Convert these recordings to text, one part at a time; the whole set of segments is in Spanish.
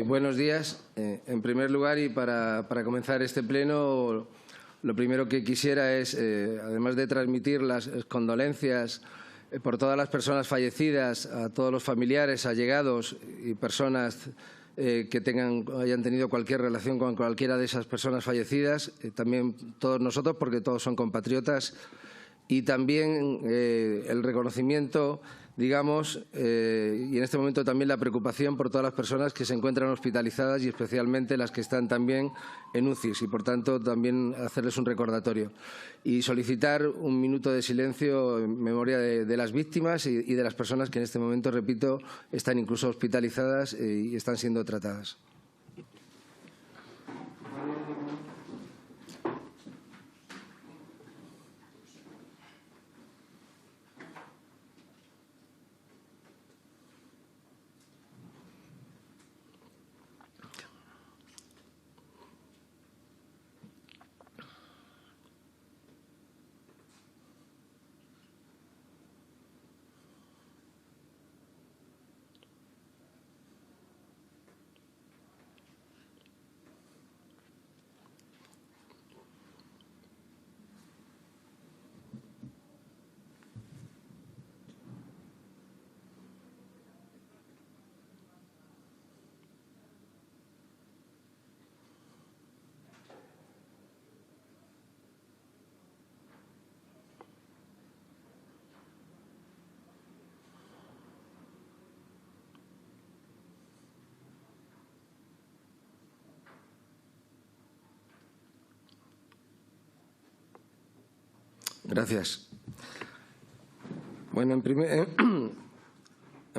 Buenos días. En primer lugar, y para comenzar este pleno, lo primero que quisiera es, además de transmitir las condolencias por todas las personas fallecidas, a todos los familiares, allegados y personas que hayan tenido cualquier relación con cualquiera de esas personas fallecidas, también todos nosotros, porque todos son compatriotas, y también el reconocimiento, digamos, y en este momento también la preocupación por todas las personas que se encuentran hospitalizadas y especialmente las que están también en UCIs y, por tanto, también hacerles un recordatorio. Y solicitar un minuto de silencio en memoria de las víctimas y de las personas que en este momento, repito, están incluso hospitalizadas y están siendo tratadas. Gracias. Bueno, en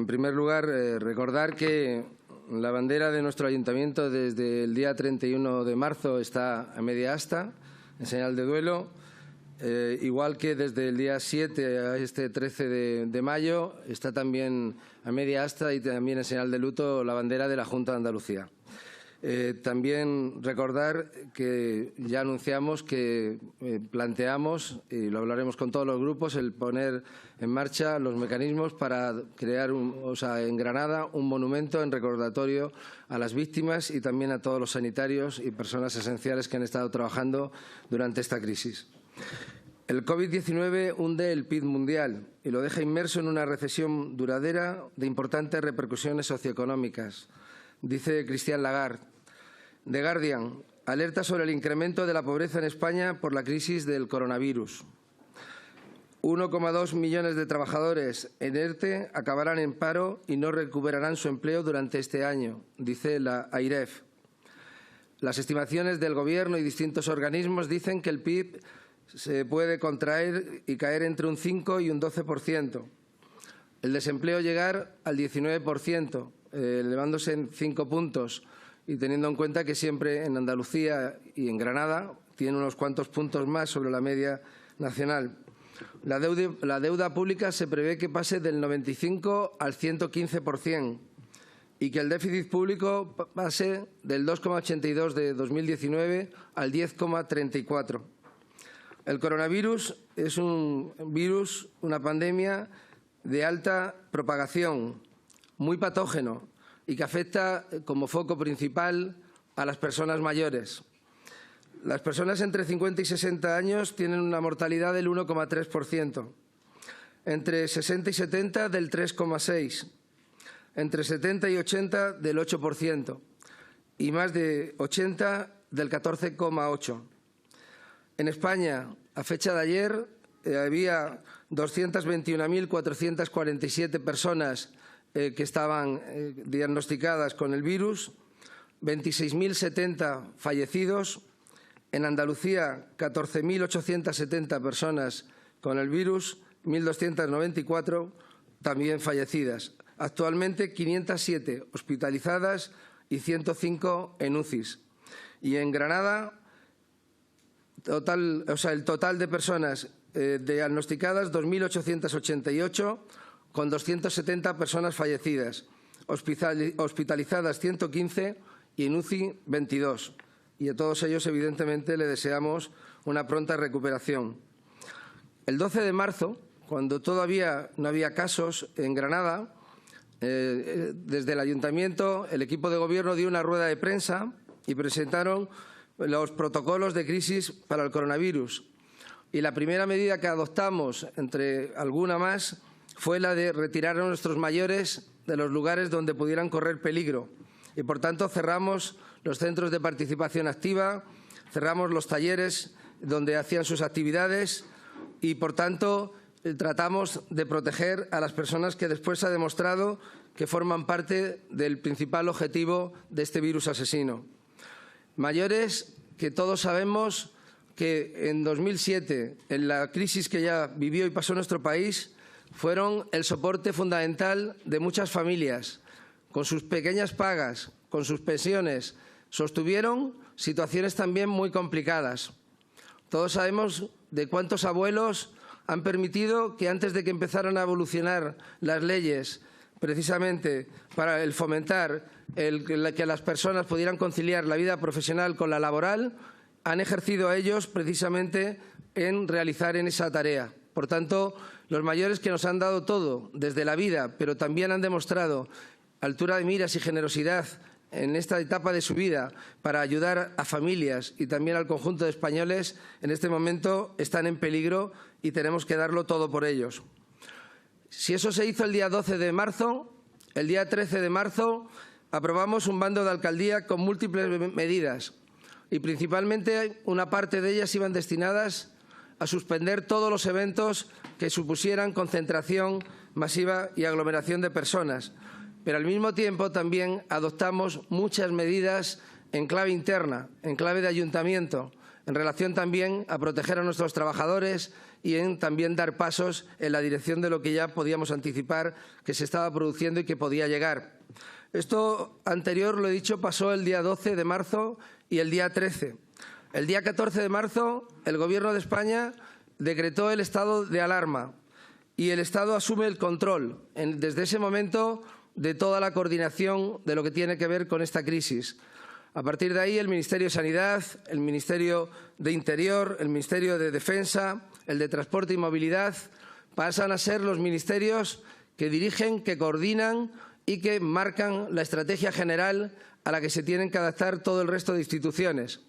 primer lugar, recordar que la bandera de nuestro ayuntamiento desde el día 31 de marzo está a media asta, en señal de duelo, igual que desde el día 7 a este 13 de mayo está también a media asta y también en señal de luto la bandera de la Junta de Andalucía. También recordar que ya anunciamos que planteamos, y lo hablaremos con todos los grupos, el poner en marcha los mecanismos para crear en Granada un monumento en recordatorio a las víctimas y también a todos los sanitarios y personas esenciales que han estado trabajando durante esta crisis. El COVID-19 hunde el PIB mundial y lo deja inmerso en una recesión duradera de importantes repercusiones socioeconómicas. Dice Christine Lagarde. The Guardian alerta sobre el incremento de la pobreza en España por la crisis del coronavirus. 1,2 millones de trabajadores en ERTE acabarán en paro y no recuperarán su empleo durante este año, dice la AIREF. Las estimaciones del Gobierno y distintos organismos dicen que el PIB se puede contraer y caer entre un 5 y un 12%. El desempleo llegar al 19%. Elevándose en 5 puntos y teniendo en cuenta que siempre en Andalucía y en Granada tiene unos cuantos puntos más sobre la media nacional. La deuda pública se prevé que pase del 95 al 115% y que el déficit público pase del 2,82 de 2019 al 10,34. El coronavirus es un virus, una pandemia de alta propagación, muy patógeno y que afecta como foco principal a las personas mayores. Las personas entre 50 y 60 años tienen una mortalidad del 1,3%, entre 60 y 70 del 3,6%, entre 70 y 80 del 8% y más de 80 del 14,8%. En España, a fecha de ayer, había 221.447 personas que estaban diagnosticadas con el virus, 26.070 fallecidos. En Andalucía, 14.870 personas con el virus, 1.294 también fallecidas. Actualmente, 507 hospitalizadas y 105 en UCIs. Y en Granada, el total de personas diagnosticadas, 2.888, con 270 personas fallecidas, hospitalizadas 115 y en UCI 22. Y a todos ellos, evidentemente, le deseamos una pronta recuperación. El 12 de marzo, cuando todavía no había casos en Granada, desde el Ayuntamiento, el equipo de Gobierno dio una rueda de prensa y presentaron los protocolos de crisis para el coronavirus. Y la primera medida que adoptamos, entre alguna más, fue la de retirar a nuestros mayores de los lugares donde pudieran correr peligro. Y, por tanto, cerramos los centros de participación activa, cerramos los talleres donde hacían sus actividades y, por tanto, tratamos de proteger a las personas que después se ha demostrado que forman parte del principal objetivo de este virus asesino. Mayores que todos sabemos que en 2007, en la crisis que ya vivió y pasó nuestro país, fueron el soporte fundamental de muchas familias. Con sus pequeñas pagas, con sus pensiones, sostuvieron situaciones también muy complicadas. Todos sabemos de cuántos abuelos han permitido que antes de que empezaran a evolucionar las leyes, precisamente para el fomentar que las personas pudieran conciliar la vida profesional con la laboral, han ejercido a ellos precisamente en realizar en esa tarea. Por tanto, los mayores que nos han dado todo desde la vida, pero también han demostrado altura de miras y generosidad en esta etapa de su vida para ayudar a familias y también al conjunto de españoles, en este momento están en peligro y tenemos que darlo todo por ellos. Si eso se hizo el día 12 de marzo, el día 13 de marzo aprobamos un bando de alcaldía con múltiples medidas y principalmente una parte de ellas iban destinadas a suspender todos los eventos que supusieran concentración masiva y aglomeración de personas. Pero al mismo tiempo también adoptamos muchas medidas en clave interna, en clave de ayuntamiento, en relación también a proteger a nuestros trabajadores y en también dar pasos en la dirección de lo que ya podíamos anticipar que se estaba produciendo y que podía llegar. Esto anterior, lo he dicho, pasó el día 12 de marzo y el día 13. El día 14 de marzo, el Gobierno de España decretó el estado de alarma y el Estado asume el control desde ese momento de toda la coordinación de lo que tiene que ver con esta crisis. A partir de ahí, el Ministerio de Sanidad, el Ministerio de Interior, el Ministerio de Defensa, el de Transporte y Movilidad, pasan a ser los ministerios que dirigen, que coordinan y que marcan la estrategia general a la que se tienen que adaptar todo el resto de instituciones,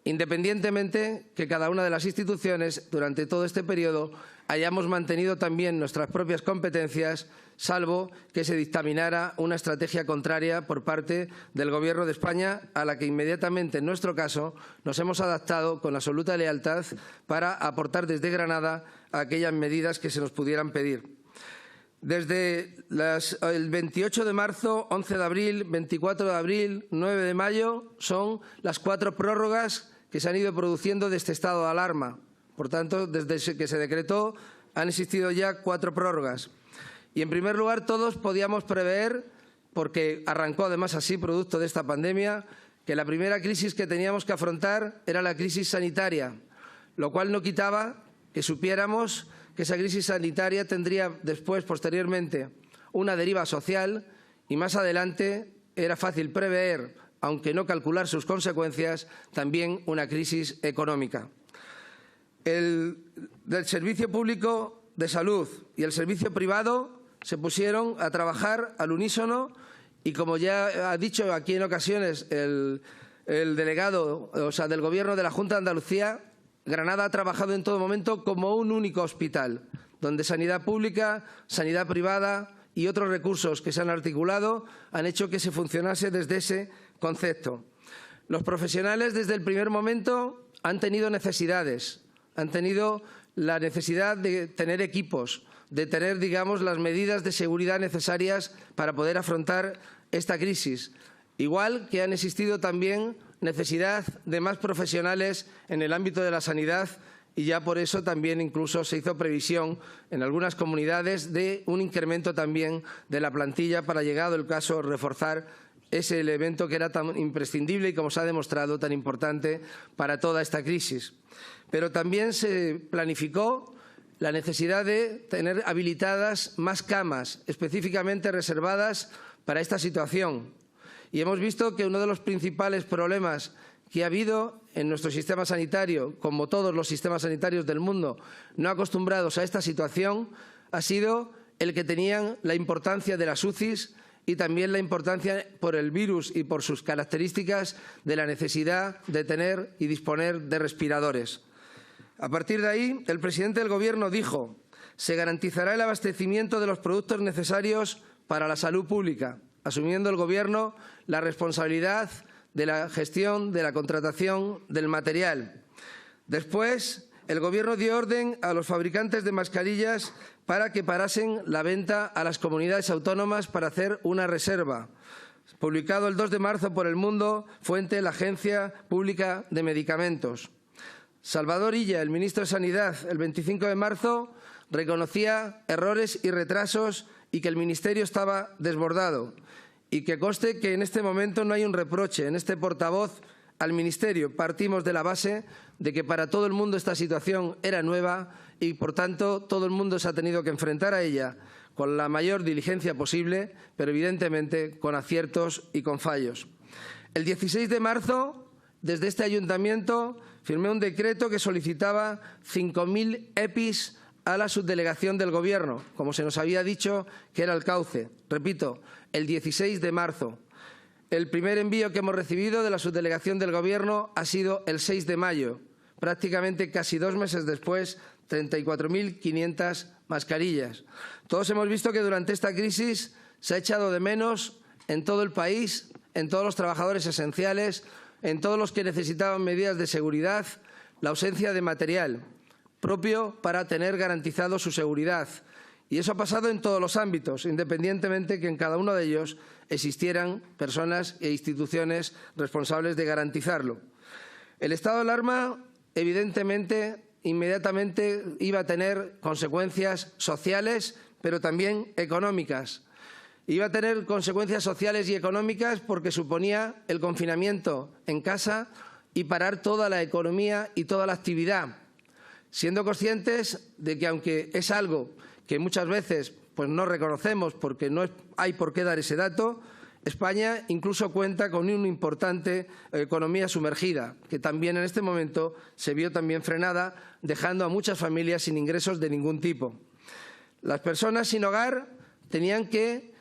independientemente que cada una de las instituciones durante todo este periodo hayamos mantenido también nuestras propias competencias, salvo que se dictaminara una estrategia contraria por parte del Gobierno de España, a la que inmediatamente, en nuestro caso, nos hemos adaptado con absoluta lealtad para aportar desde Granada a aquellas medidas que se nos pudieran pedir. Desde el 28 de marzo, 11 de abril, 24 de abril, 9 de mayo, son las 4 prórrogas que se han ido produciendo de este estado de alarma. Por tanto, desde que se decretó, han existido ya 4 prórrogas. Y, en primer lugar, todos podíamos prever, porque arrancó además así, producto de esta pandemia, que la primera crisis que teníamos que afrontar era la crisis sanitaria, lo cual no quitaba que supiéramos que esa crisis sanitaria tendría después, posteriormente, una deriva social y más adelante era fácil prever, aunque no calcular sus consecuencias, también una crisis económica. Del servicio público de salud y el servicio privado se pusieron a trabajar al unísono y, como ya ha dicho aquí en ocasiones el delegado, del Gobierno de la Junta de Andalucía, Granada ha trabajado en todo momento como un único hospital, donde sanidad pública, sanidad privada y otros recursos que se han articulado han hecho que se funcionase desde ese concepto. Los profesionales desde el primer momento han tenido necesidades, han tenido la necesidad de tener equipos, de tener, digamos, las medidas de seguridad necesarias para poder afrontar esta crisis. Igual que han existido también necesidad de más profesionales en el ámbito de la sanidad y ya por eso también incluso se hizo previsión en algunas comunidades de un incremento también de la plantilla para, llegado el caso, reforzar ese elemento que era tan imprescindible y, como se ha demostrado, tan importante para toda esta crisis. Pero también se planificó la necesidad de tener habilitadas más camas específicamente reservadas para esta situación. Y hemos visto que uno de los principales problemas que ha habido en nuestro sistema sanitario, como todos los sistemas sanitarios del mundo, no acostumbrados a esta situación, ha sido el que tenían la importancia de las UCIs y también la importancia por el virus y por sus características de la necesidad de tener y disponer de respiradores. A partir de ahí, el presidente del Gobierno dijo: se garantizará el abastecimiento de los productos necesarios para la salud pública, asumiendo el Gobierno la responsabilidad de la gestión, de la contratación del material. Después, el Gobierno dio orden a los fabricantes de mascarillas para que parasen la venta a las comunidades autónomas para hacer una reserva. Publicado el 2 de marzo por El Mundo, fuente la Agencia Pública de Medicamentos. Salvador Illa, el ministro de Sanidad, el 25 de marzo, reconocía errores y retrasos y que el Ministerio estaba desbordado. Y que conste que en este momento no hay un reproche en este portavoz al Ministerio. Partimos de la base de que para todo el mundo esta situación era nueva y, por tanto, todo el mundo se ha tenido que enfrentar a ella con la mayor diligencia posible, pero evidentemente con aciertos y con fallos. El 16 de marzo, desde este ayuntamiento, firmé un decreto que solicitaba 5.000 EPIs a la subdelegación del Gobierno, como se nos había dicho que era el cauce. Repito, el 16 de marzo. El primer envío que hemos recibido de la subdelegación del Gobierno ha sido el 6 de mayo. Prácticamente casi 2 meses después, 34.500 mascarillas. Todos hemos visto que durante esta crisis se ha echado de menos en todo el país, en todos los trabajadores esenciales, en todos los que necesitaban medidas de seguridad, la ausencia de material propio para tener garantizado su seguridad. Y eso ha pasado en todos los ámbitos, independientemente que en cada uno de ellos existieran personas e instituciones responsables de garantizarlo. El estado de alarma, evidentemente, inmediatamente iba a tener consecuencias sociales, pero también económicas. Iba a tener consecuencias sociales y económicas porque suponía el confinamiento en casa y parar toda la economía y toda la actividad, siendo conscientes de que, aunque es algo que muchas veces pues no reconocemos porque no hay por qué dar ese dato, España incluso cuenta con una importante economía sumergida, que también en este momento se vio también frenada, dejando a muchas familias sin ingresos de ningún tipo. Las personas sin hogar tenían que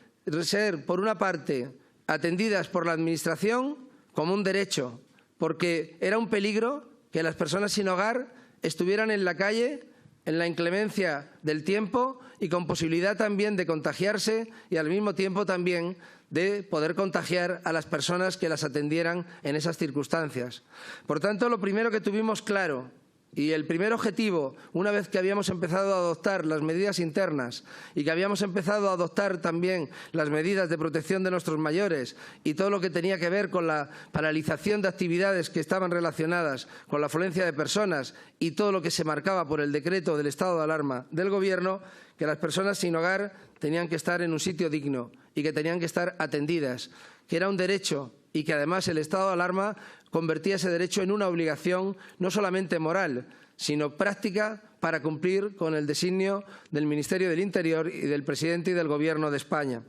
ser, por una parte, atendidas por la Administración como un derecho, porque era un peligro que las personas sin hogar estuvieran en la calle, en la inclemencia del tiempo y con posibilidad también de contagiarse y al mismo tiempo también de poder contagiar a las personas que las atendieran en esas circunstancias. Por tanto, lo primero que tuvimos claro y el primer objetivo, una vez que habíamos empezado a adoptar las medidas internas y que habíamos empezado a adoptar también las medidas de protección de nuestros mayores y todo lo que tenía que ver con la paralización de actividades que estaban relacionadas con la afluencia de personas y todo lo que se marcaba por el decreto del estado de alarma del Gobierno, que las personas sin hogar tenían que estar en un sitio digno y que tenían que estar atendidas, que era un derecho y que además el estado de alarma convertía ese derecho en una obligación no solamente moral, sino práctica para cumplir con el designio del Ministerio del Interior y del presidente y del Gobierno de España.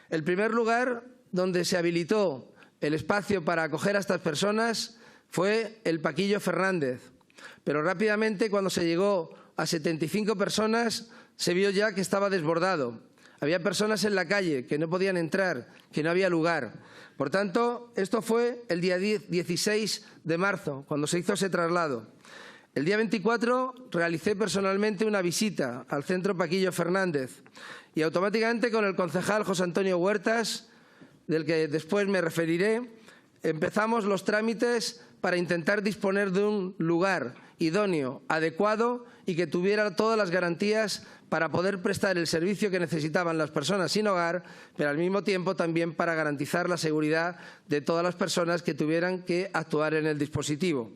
El primer lugar donde se habilitó el espacio para acoger a estas personas fue el Paquillo Fernández, pero rápidamente, cuando se llegó a 75 personas, se vio ya que estaba desbordado. Había personas en la calle que no podían entrar, que no había lugar. Por tanto, esto fue el día 16 de marzo, cuando se hizo ese traslado. El día 24 realicé personalmente una visita al centro Paquillo Fernández y automáticamente con el concejal José Antonio Huertas, del que después me referiré, empezamos los trámites para intentar disponer de un lugar idóneo, adecuado y que tuviera todas las garantías para poder prestar el servicio que necesitaban las personas sin hogar, pero al mismo tiempo también para garantizar la seguridad de todas las personas que tuvieran que actuar en el dispositivo.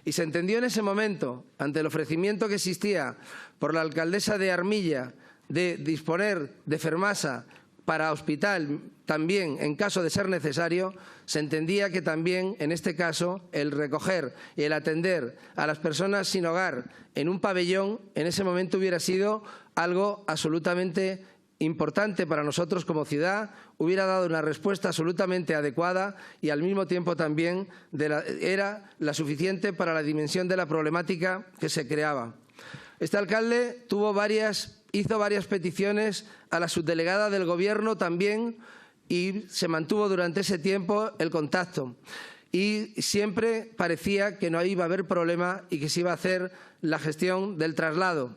Y se entendió en ese momento, ante el ofrecimiento que existía por la alcaldesa de Armilla de disponer de Fermasa para hospital también en caso de ser necesario, se entendía que también en este caso el recoger y el atender a las personas sin hogar en un pabellón en ese momento hubiera sido algo absolutamente importante para nosotros como ciudad, hubiera dado una respuesta absolutamente adecuada y al mismo tiempo también era la suficiente para la dimensión de la problemática que se creaba. Este alcalde hizo varias peticiones a la subdelegada del Gobierno también y se mantuvo durante ese tiempo el contacto. Y siempre parecía que no iba a haber problema y que se iba a hacer la gestión del traslado.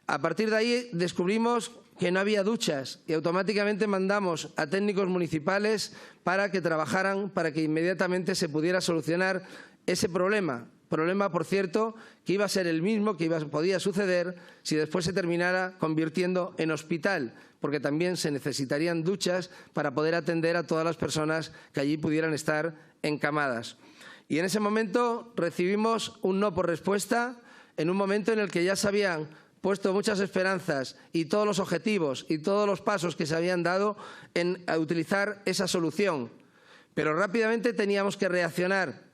A partir de ahí descubrimos que no había duchas y automáticamente mandamos a técnicos municipales para que trabajaran para que inmediatamente se pudiera solucionar ese problema. Problema, por cierto, que iba a ser el mismo que podía suceder si después se terminara convirtiendo en hospital, porque también se necesitarían duchas para poder atender a todas las personas que allí pudieran estar encamadas. Y en ese momento recibimos un no por respuesta, en un momento en el que ya se habían puesto muchas esperanzas y todos los objetivos y todos los pasos que se habían dado en utilizar esa solución. Pero rápidamente teníamos que reaccionar,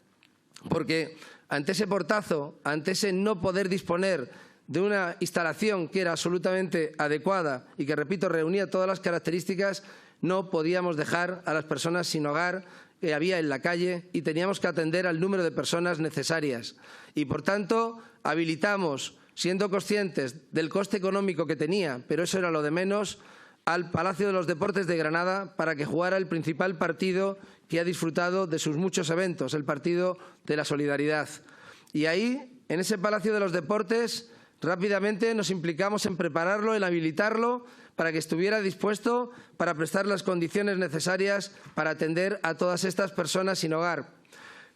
porque ante ese portazo, ante ese no poder disponer de una instalación que era absolutamente adecuada y que, repito, reunía todas las características, no podíamos dejar a las personas sin hogar que había en la calle y teníamos que atender al número de personas necesarias. Y, por tanto, habilitamos, siendo conscientes del coste económico que tenía, pero eso era lo de menos, al Palacio de los Deportes de Granada para que jugara el principal partido que ha disfrutado de sus muchos eventos, el partido de la solidaridad. Y ahí, en ese Palacio de los Deportes, rápidamente nos implicamos en prepararlo, en habilitarlo, para que estuviera dispuesto para prestar las condiciones necesarias para atender a todas estas personas sin hogar.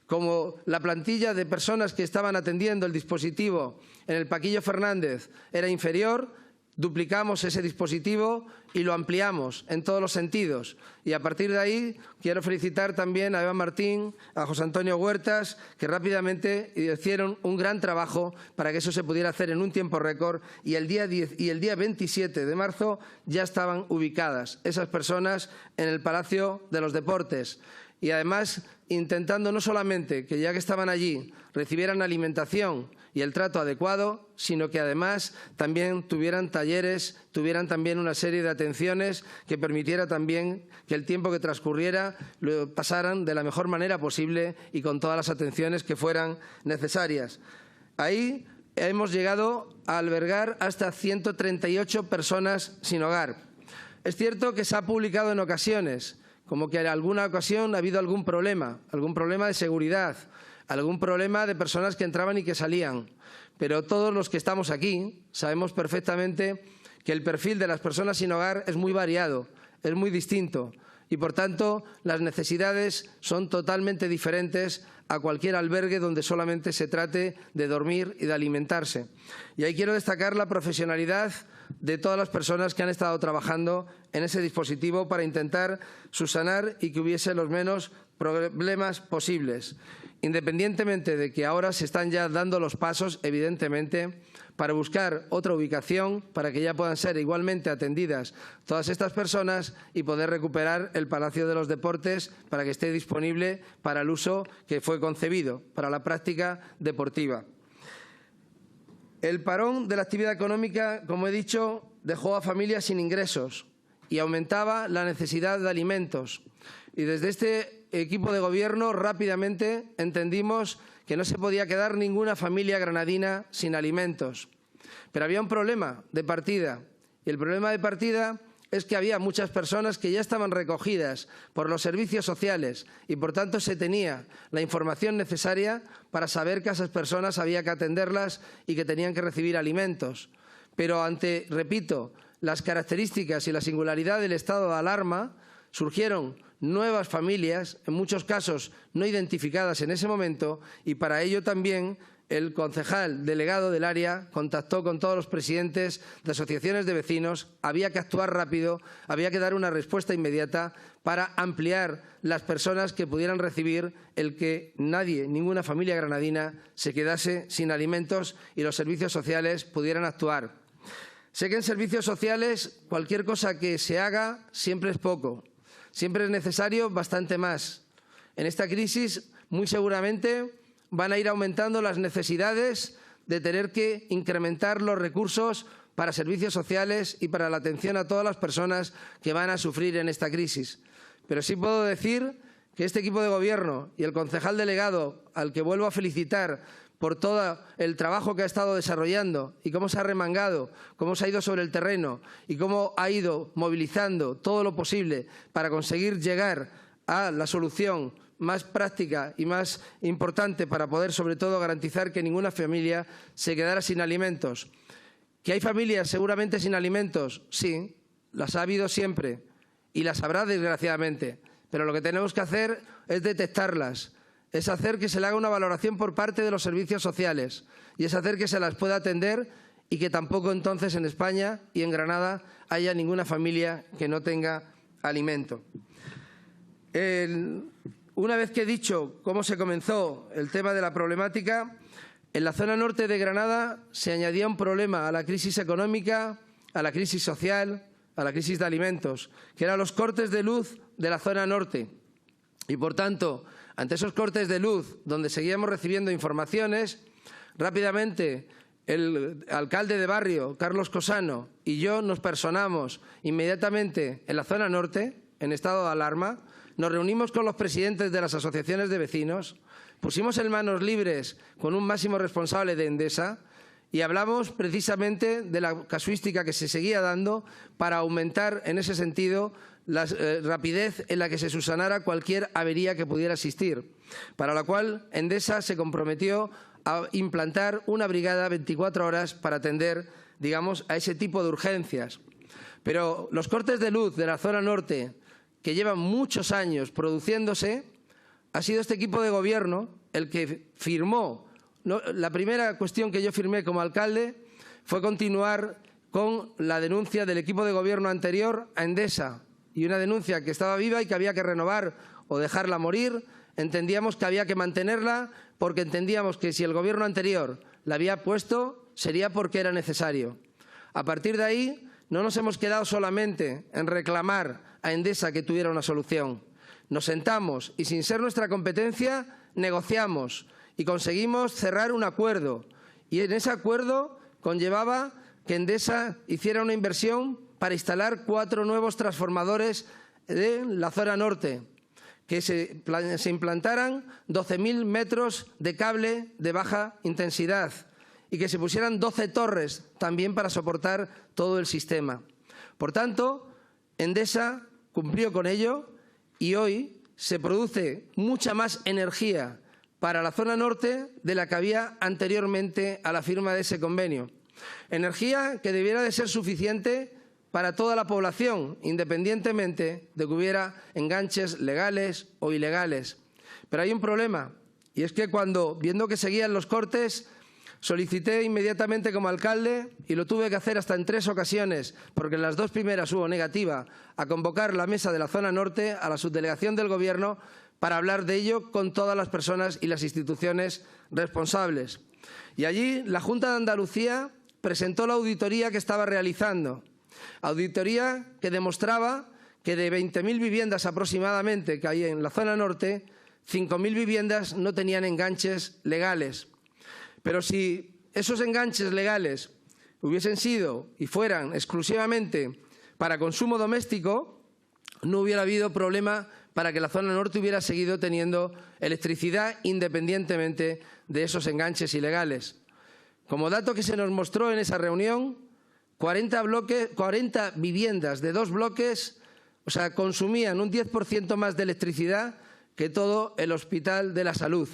Como la plantilla de personas que estaban atendiendo el dispositivo en el Paquillo Fernández era inferior, duplicamos ese dispositivo y lo ampliamos en todos los sentidos. Y a partir de ahí quiero felicitar también a Eva Martín, a José Antonio Huertas, que rápidamente hicieron un gran trabajo para que eso se pudiera hacer en un tiempo récord, y el día 27 de marzo ya estaban ubicadas esas personas en el Palacio de los Deportes. Y además intentando no solamente que ya que estaban allí recibieran alimentación y el trato adecuado, sino que además también tuvieran talleres, tuvieran también una serie de atenciones que permitiera también que el tiempo que transcurriera lo pasaran de la mejor manera posible y con todas las atenciones que fueran necesarias. Ahí hemos llegado a albergar hasta 138 personas sin hogar. Es cierto que se ha publicado en ocasiones, como que en alguna ocasión ha habido algún problema de seguridad, algún problema de personas que entraban y que salían. Pero todos los que estamos aquí sabemos perfectamente que el perfil de las personas sin hogar es muy variado, es muy distinto y, por tanto, las necesidades son totalmente diferentes a cualquier albergue donde solamente se trate de dormir y de alimentarse. Y ahí quiero destacar la profesionalidad de todas las personas que han estado trabajando en ese dispositivo para intentar subsanar y que hubiese los menos problemas posibles. Independientemente de que ahora se están ya dando los pasos, evidentemente, para buscar otra ubicación para que ya puedan ser igualmente atendidas todas estas personas y poder recuperar el Palacio de los Deportes para que esté disponible para el uso que fue concebido, para la práctica deportiva. El parón de la actividad económica, como he dicho, dejó a familias sin ingresos y aumentaba la necesidad de alimentos. Y desde este equipo de gobierno rápidamente entendimos que no se podía quedar ninguna familia granadina sin alimentos. Pero había un problema de partida, y el problema de partida es que había muchas personas que ya estaban recogidas por los servicios sociales y, por tanto, se tenía la información necesaria para saber que a esas personas había que atenderlas y que tenían que recibir alimentos. Pero ante, repito, las características y la singularidad del estado de alarma, surgieron nuevas familias, en muchos casos no identificadas en ese momento, y para ello también el concejal delegado del área contactó con todos los presidentes de asociaciones de vecinos. Había que actuar rápido, había que dar una respuesta inmediata para ampliar las personas que pudieran recibir el que nadie, ninguna familia granadina, se quedase sin alimentos y los servicios sociales pudieran actuar. Sé que en servicios sociales cualquier cosa que se haga siempre es poco, siempre es necesario bastante más. En esta crisis, muy seguramente, van a ir aumentando las necesidades de tener que incrementar los recursos para servicios sociales y para la atención a todas las personas que van a sufrir en esta crisis. Pero sí puedo decir que este equipo de gobierno y el concejal delegado, al que vuelvo a felicitar por todo el trabajo que ha estado desarrollando y cómo se ha remangado, cómo se ha ido sobre el terreno y cómo ha ido movilizando todo lo posible para conseguir llegar a la solución más práctica y más importante para poder, sobre todo, garantizar que ninguna familia se quedara sin alimentos. ¿Que hay familias seguramente sin alimentos? Sí, las ha habido siempre y las habrá, desgraciadamente. Pero lo que tenemos que hacer es detectarlas, es hacer que se le haga una valoración por parte de los servicios sociales y es hacer que se las pueda atender y que tampoco entonces en España y en Granada haya ninguna familia que no tenga alimento. Una vez que he dicho cómo se comenzó el tema de la problemática, en la zona norte de Granada se añadía un problema a la crisis económica, a la crisis social, a la crisis de alimentos, que eran los cortes de luz de la zona norte. Y, por tanto, ante esos cortes de luz, donde seguíamos recibiendo informaciones, rápidamente el alcalde de barrio, Carlos Cosano, y yo nos personamos inmediatamente en la zona norte, en estado de alarma. Nos reunimos con los presidentes de las asociaciones de vecinos, pusimos en manos libres con un máximo responsable de Endesa y hablamos precisamente de la casuística que se seguía dando para aumentar en ese sentido la rapidez en la que se subsanara cualquier avería que pudiera existir, para la cual Endesa se comprometió a implantar una brigada 24 horas para atender, digamos, a ese tipo de urgencias. Pero los cortes de luz de la zona norte, que llevan muchos años produciéndose, ha sido este equipo de gobierno el que firmó. La primera cuestión que yo firmé como alcalde fue continuar con la denuncia del equipo de gobierno anterior a Endesa, y una denuncia que estaba viva y que había que renovar o dejarla morir. Entendíamos que había que mantenerla porque entendíamos que si el gobierno anterior la había puesto sería porque era necesario. A partir de ahí no nos hemos quedado solamente en reclamar a Endesa que tuviera una solución. Nos sentamos y, sin ser nuestra competencia, negociamos y conseguimos cerrar un acuerdo. Y en ese acuerdo conllevaba que Endesa hiciera una inversión para instalar 4 nuevos transformadores en la zona norte, que se implantaran 12.000 metros de cable de baja intensidad y que se pusieran 12 torres también para soportar todo el sistema. Por tanto, Endesa cumplió con ello y hoy se produce mucha más energía para la zona norte de la que había anteriormente a la firma de ese convenio. Energía que debiera de ser suficiente para toda la población, independientemente de que hubiera enganches legales o ilegales. Pero hay un problema, y es que viendo que seguían los cortes, solicité inmediatamente como alcalde, y lo tuve que hacer hasta en 3 ocasiones, porque en las 2 primeras hubo negativa, a convocar la mesa de la zona norte a la subdelegación del Gobierno para hablar de ello con todas las personas y las instituciones responsables. Y allí la Junta de Andalucía presentó la auditoría que estaba realizando. Auditoría que demostraba que de 20.000 viviendas aproximadamente que hay en la zona norte, 5.000 viviendas no tenían enganches legales. Pero si esos enganches legales hubiesen sido y fueran exclusivamente para consumo doméstico, no hubiera habido problema para que la zona norte hubiera seguido teniendo electricidad independientemente de esos enganches ilegales. Como dato que se nos mostró en esa reunión, 40 viviendas de 2 bloques, consumían un 10% más de electricidad que todo el Hospital de la Salud.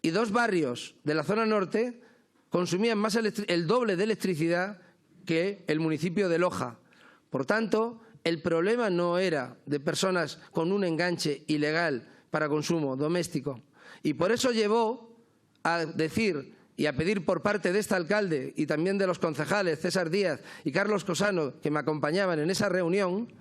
Y 2 barrios de la zona norte consumían más el doble de electricidad que el municipio de Loja. Por tanto, el problema no era de personas con un enganche ilegal para consumo doméstico. Y por eso llevó a decir y a pedir por parte de este alcalde y también de los concejales César Díaz y Carlos Cosano, que me acompañaban en esa reunión,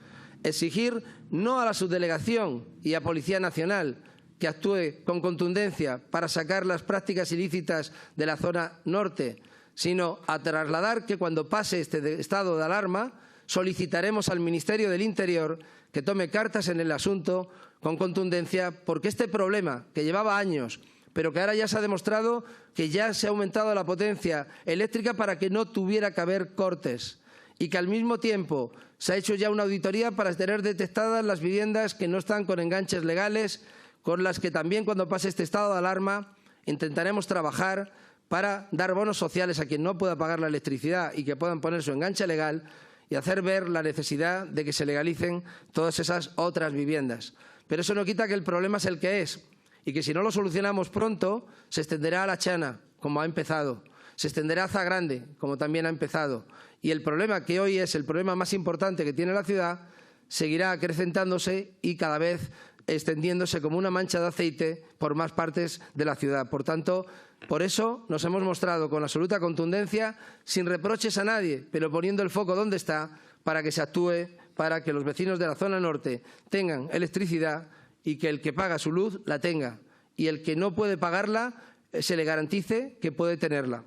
exigir no a la subdelegación y a Policía Nacional que actúe con contundencia para sacar las prácticas ilícitas de la zona norte, sino a trasladar que cuando pase este estado de alarma solicitaremos al Ministerio del Interior que tome cartas en el asunto con contundencia, porque este problema, que llevaba años, pero que ahora ya se ha demostrado que ya se ha aumentado la potencia eléctrica para que no tuviera que haber cortes, y que al mismo tiempo se ha hecho ya una auditoría para tener detectadas las viviendas que no están con enganches legales, con las que también, cuando pase este estado de alarma, intentaremos trabajar para dar bonos sociales a quien no pueda pagar la electricidad y que puedan poner su enganche legal y hacer ver la necesidad de que se legalicen todas esas otras viviendas. Pero eso no quita que el problema es el que es y que si no lo solucionamos pronto se extenderá a La Chana, como ha empezado, se extenderá a Zagrande, como también ha empezado. Y el problema que hoy es el problema más importante que tiene la ciudad seguirá acrecentándose y cada vez extendiéndose como una mancha de aceite por más partes de la ciudad. Por tanto, por eso nos hemos mostrado con absoluta contundencia, sin reproches a nadie, pero poniendo el foco donde está, para que se actúe, para que los vecinos de la zona norte tengan electricidad y que el que paga su luz la tenga y el que no puede pagarla se le garantice que puede tenerla.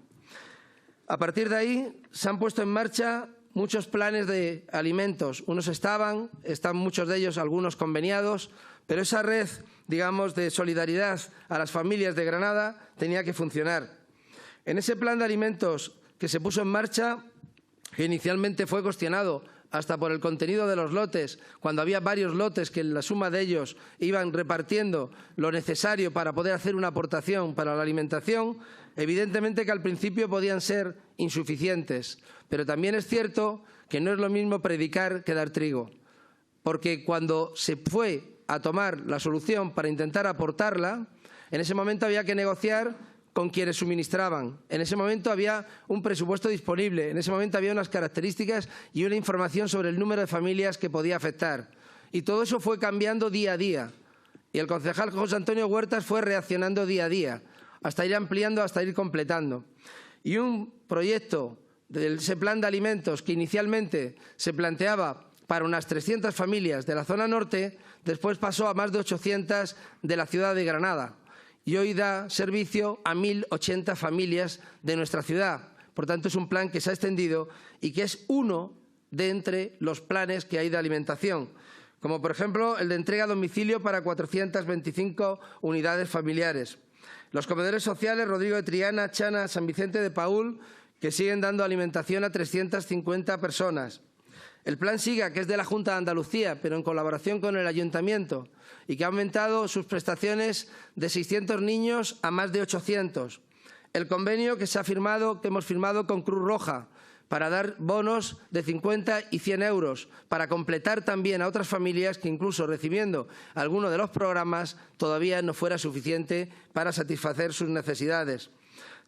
A partir de ahí se han puesto en marcha muchos planes de alimentos. Están muchos de ellos, algunos conveniados, pero esa red, digamos, de solidaridad a las familias de Granada tenía que funcionar. En ese plan de alimentos que se puso en marcha, que inicialmente fue cuestionado hasta por el contenido de los lotes, cuando había varios lotes que en la suma de ellos iban repartiendo lo necesario para poder hacer una aportación para la alimentación, evidentemente que al principio podían ser insuficientes, pero también es cierto que no es lo mismo predicar que dar trigo, porque cuando se fue a tomar la solución para intentar aportarla, en ese momento había que negociar con quienes suministraban. En ese momento había un presupuesto disponible, en ese momento había unas características y una información sobre el número de familias que podía afectar. Y todo eso fue cambiando día a día. Y el concejal José Antonio Huertas fue reaccionando día a día, hasta ir ampliando, hasta ir completando. Y un proyecto de ese plan de alimentos que inicialmente se planteaba para unas 300 familias de la zona norte, después pasó a más de 800 de la ciudad de Granada. Y hoy da servicio a 1.080 familias de nuestra ciudad. Por tanto, es un plan que se ha extendido y que es uno de entre los planes que hay de alimentación, como por ejemplo el de entrega a domicilio para 425 unidades familiares. Los comedores sociales Rodrigo de Triana, Chana, San Vicente de Paúl, que siguen dando alimentación a 350 personas. El plan SIGA, que es de la Junta de Andalucía, pero en colaboración con el Ayuntamiento, y que ha aumentado sus prestaciones de 600 niños a más de 800. El convenio que hemos firmado con Cruz Roja para dar bonos de 50 y 100 euros, para completar también a otras familias que incluso recibiendo alguno de los programas todavía no fuera suficiente para satisfacer sus necesidades.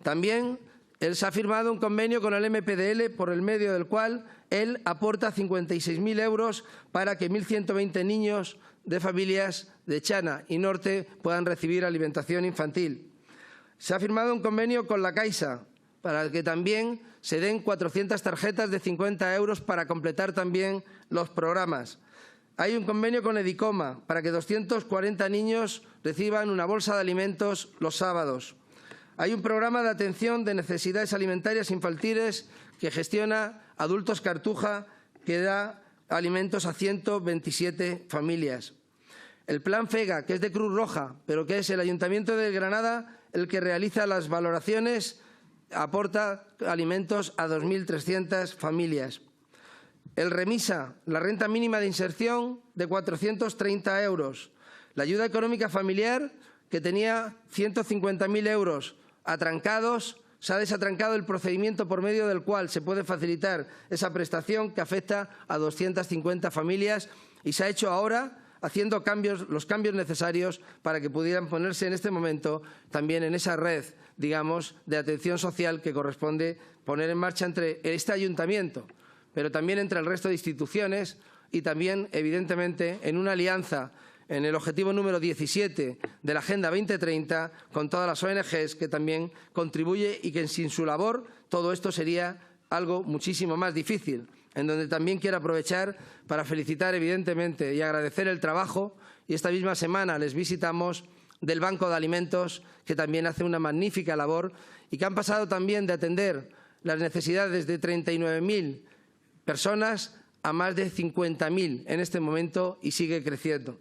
También se ha firmado un convenio con el MPDL por el medio del cual él aporta 56.000 euros para que 1.120 niños de familias de Chana y Norte puedan recibir alimentación infantil. Se ha firmado un convenio con la Caixa para que también se den 400 tarjetas de 50 euros para completar también los programas. Hay un convenio con Edicoma para que 240 niños reciban una bolsa de alimentos los sábados. Hay un programa de atención de necesidades alimentarias infantiles que gestiona Adultos Cartuja, que da alimentos a 127 familias. El plan FEGA, que es de Cruz Roja, pero que es el Ayuntamiento de Granada el que realiza las valoraciones, aporta alimentos a 2.300 familias. El REMISA, la renta mínima de inserción, de 430 euros. La ayuda económica familiar, que tenía 150.000 euros atrancados, se ha desatrancado el procedimiento por medio del cual se puede facilitar esa prestación que afecta a 250 familias y se ha hecho ahora haciendo los cambios necesarios para que pudieran ponerse en este momento también en esa red, digamos, de atención social que corresponde poner en marcha entre este ayuntamiento, pero también entre el resto de instituciones y también, evidentemente, en una alianza en el objetivo número 17 de la Agenda 2030 con todas las ONGs que también contribuye y que sin su labor todo esto sería algo muchísimo más difícil, en donde también quiero aprovechar para felicitar evidentemente y agradecer el trabajo, y esta misma semana les visitamos, del Banco de Alimentos, que también hace una magnífica labor y que han pasado también de atender las necesidades de 39.000 personas a más de 50.000 en este momento y sigue creciendo.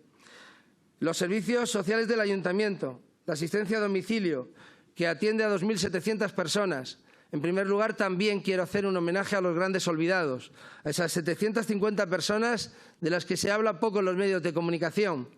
Los servicios sociales del Ayuntamiento, la asistencia a domicilio, que atiende a 2.700 personas. En primer lugar, también quiero hacer un homenaje a los grandes olvidados, a esas 750 personas de las que se habla poco en los medios de comunicación,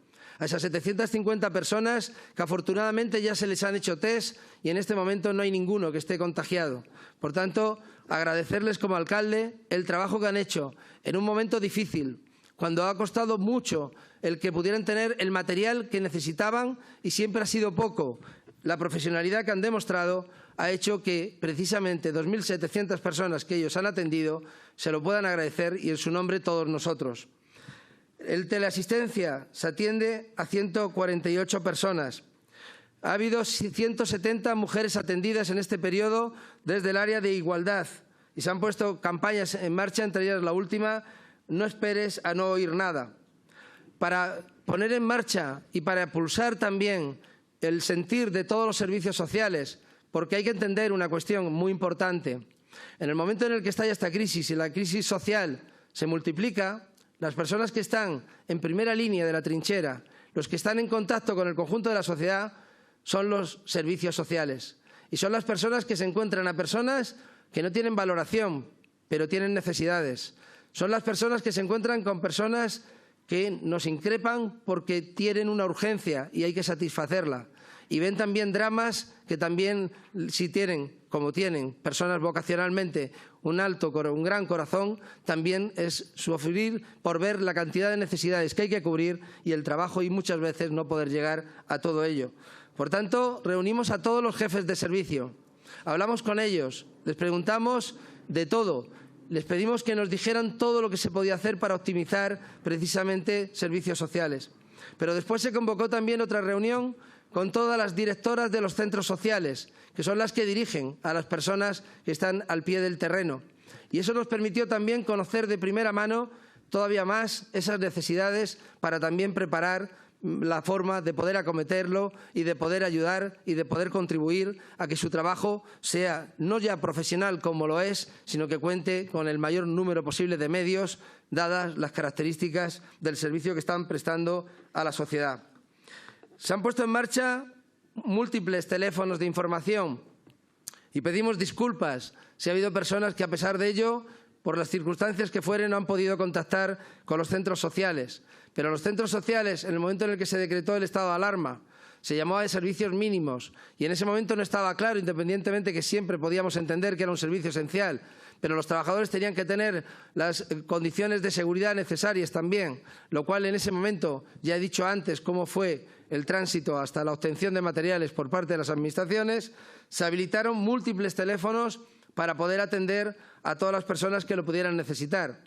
a esas 750 personas que afortunadamente ya se les han hecho test y en este momento no hay ninguno que esté contagiado. Por tanto, agradecerles como alcalde el trabajo que han hecho en un momento difícil, cuando ha costado mucho el que pudieran tener el material que necesitaban y siempre ha sido poco. La profesionalidad que han demostrado ha hecho que precisamente 2.700 personas que ellos han atendido se lo puedan agradecer y en su nombre todos nosotros. El teleasistencia se atiende a 148 personas. Ha habido 170 mujeres atendidas en este periodo desde el área de igualdad y se han puesto campañas en marcha, entre ellas la última, no esperes a no oír nada. Para poner en marcha y para pulsar también el sentir de todos los servicios sociales, porque hay que entender una cuestión muy importante. En el momento en el que estalla esta crisis y la crisis social se multiplica, las personas que están en primera línea de la trinchera, los que están en contacto con el conjunto de la sociedad, son los servicios sociales. Y son las personas que se encuentran a personas que no tienen valoración, pero tienen necesidades. Son las personas que se encuentran con personas que nos increpan porque tienen una urgencia y hay que satisfacerla. Y ven también dramas que también, si tienen, como tienen, personas vocacionalmente un gran corazón, también es sufrir por ver la cantidad de necesidades que hay que cubrir y el trabajo y muchas veces no poder llegar a todo ello. Por tanto, reunimos a todos los jefes de servicio, hablamos con ellos, les preguntamos de todo. Les pedimos que nos dijeran todo lo que se podía hacer para optimizar precisamente servicios sociales. Pero después se convocó también otra reunión con todas las directoras de los centros sociales, que son las que dirigen a las personas que están al pie del terreno. Y eso nos permitió también conocer de primera mano todavía más esas necesidades para también preparar la forma de poder acometerlo y de poder ayudar y de poder contribuir a que su trabajo sea no ya profesional como lo es, sino que cuente con el mayor número posible de medios, dadas las características del servicio que están prestando a la sociedad. Se han puesto en marcha múltiples teléfonos de información y pedimos disculpas si ha habido personas que, a pesar de ello, por las circunstancias que fueren, no han podido contactar con los centros sociales. Pero los centros sociales, en el momento en el que se decretó el estado de alarma, se llamaba de servicios mínimos y en ese momento no estaba claro, independientemente que siempre podíamos entender que era un servicio esencial, pero los trabajadores tenían que tener las condiciones de seguridad necesarias también, lo cual en ese momento, ya he dicho antes cómo fue el tránsito hasta la obtención de materiales por parte de las administraciones, se habilitaron múltiples teléfonos para poder atender a todas las personas que lo pudieran necesitar.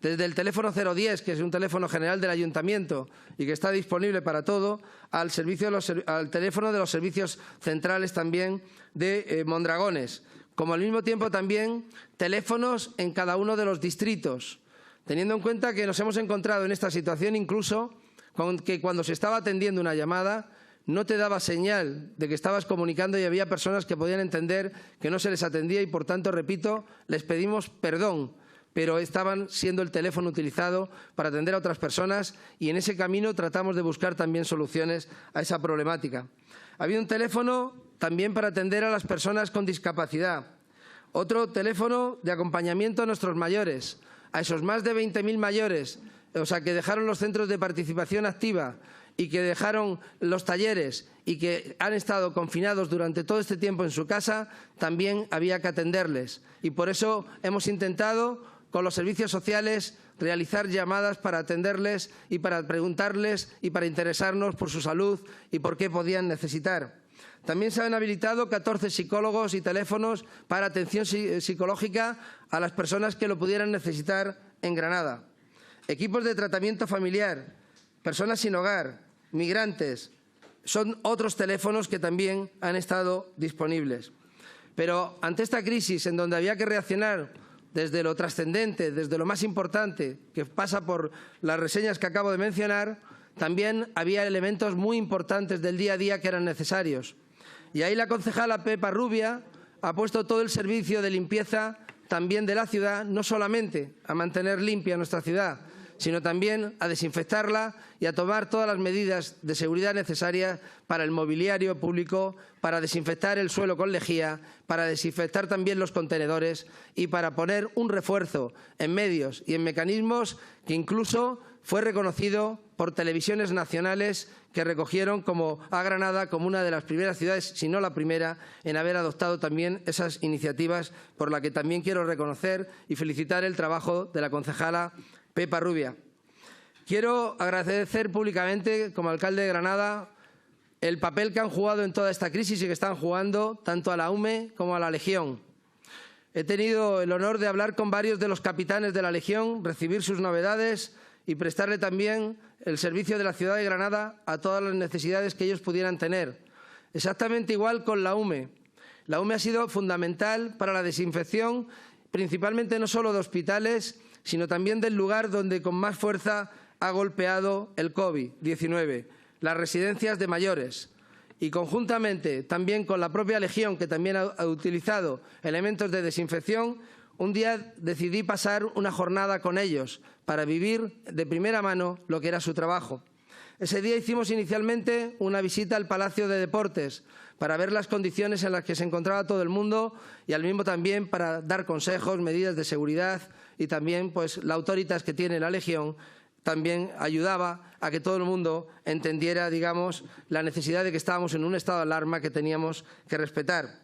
Desde el teléfono 010, que es un teléfono general del Ayuntamiento y que está disponible para todo, al teléfono de los servicios centrales también de Mondragones, como al mismo tiempo también teléfonos en cada uno de los distritos, teniendo en cuenta que nos hemos encontrado en esta situación incluso con que cuando se estaba atendiendo una llamada no te daba señal de que estabas comunicando y había personas que podían entender que no se les atendía y, por tanto, repito, les pedimos perdón, pero estaban siendo el teléfono utilizado para atender a otras personas y en ese camino tratamos de buscar también soluciones a esa problemática. Había un teléfono también para atender a las personas con discapacidad, otro teléfono de acompañamiento a nuestros mayores, a esos más de 20.000 mayores, o sea, que dejaron los centros de participación activa y que dejaron los talleres y que han estado confinados durante todo este tiempo en su casa, también había que atenderles. Y por eso hemos intentado, con los servicios sociales, realizar llamadas para atenderles y para preguntarles y para interesarnos por su salud y por qué podían necesitar. También se han habilitado 14 psicólogos y teléfonos para atención psicológica a las personas que lo pudieran necesitar en Granada. Equipos de tratamiento familiar, personas sin hogar, migrantes, son otros teléfonos que también han estado disponibles. Pero ante esta crisis, en donde había que reaccionar desde lo trascendente, desde lo más importante, que pasa por las reseñas que acabo de mencionar, también había elementos muy importantes del día a día que eran necesarios. Y ahí la concejala Pepa Rubia ha puesto todo el servicio de limpieza también de la ciudad, no solamente a mantener limpia nuestra ciudad, sino también a desinfectarla y a tomar todas las medidas de seguridad necesarias para el mobiliario público, para desinfectar el suelo con lejía, para desinfectar también los contenedores y para poner un refuerzo en medios y en mecanismos que incluso fue reconocido por televisiones nacionales que recogieron a Granada como una de las primeras ciudades, si no la primera, en haber adoptado también esas iniciativas, por la que también quiero reconocer y felicitar el trabajo de la concejala Pepa Rubia. Quiero agradecer públicamente, como alcalde de Granada, el papel que han jugado en toda esta crisis y que están jugando tanto a la UME como a la Legión. He tenido el honor de hablar con varios de los capitanes de la Legión, recibir sus novedades y prestarle también el servicio de la ciudad de Granada a todas las necesidades que ellos pudieran tener. Exactamente igual con la UME. La UME ha sido fundamental para la desinfección, principalmente no solo de hospitales, sino también del lugar donde con más fuerza ha golpeado el COVID-19, las residencias de mayores. Y conjuntamente también con la propia Legión, que también ha utilizado elementos de desinfección, un día decidí pasar una jornada con ellos para vivir de primera mano lo que era su trabajo. Ese día hicimos inicialmente una visita al Palacio de Deportes para ver las condiciones en las que se encontraba todo el mundo y al mismo también para dar consejos, medidas de seguridad y también la autoritas que tiene la Legión también ayudaba a que todo el mundo entendiera, digamos, la necesidad de que estábamos en un estado de alarma que teníamos que respetar.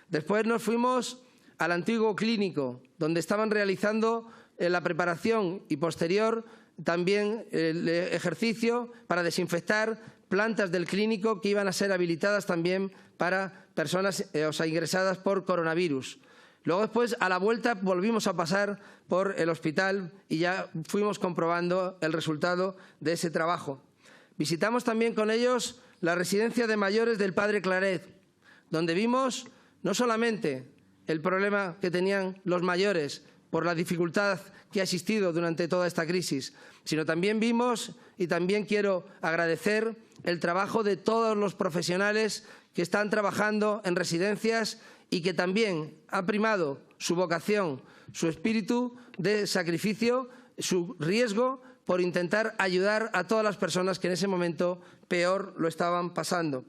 Después nos fuimos al antiguo clínico, donde estaban realizando la preparación y posterior también el ejercicio para desinfectar plantas del clínico que iban a ser habilitadas también para personas ingresadas por coronavirus. Luego después, a la vuelta, volvimos a pasar por el hospital y ya fuimos comprobando el resultado de ese trabajo. Visitamos también con ellos la residencia de mayores del Padre Claret, donde vimos no solamente el problema que tenían los mayores por la dificultad que ha existido durante toda esta crisis, sino también vimos, y también quiero agradecer, el trabajo de todos los profesionales que están trabajando en residencias y que también ha primado su vocación, su espíritu de sacrificio, su riesgo por intentar ayudar a todas las personas que en ese momento peor lo estaban pasando.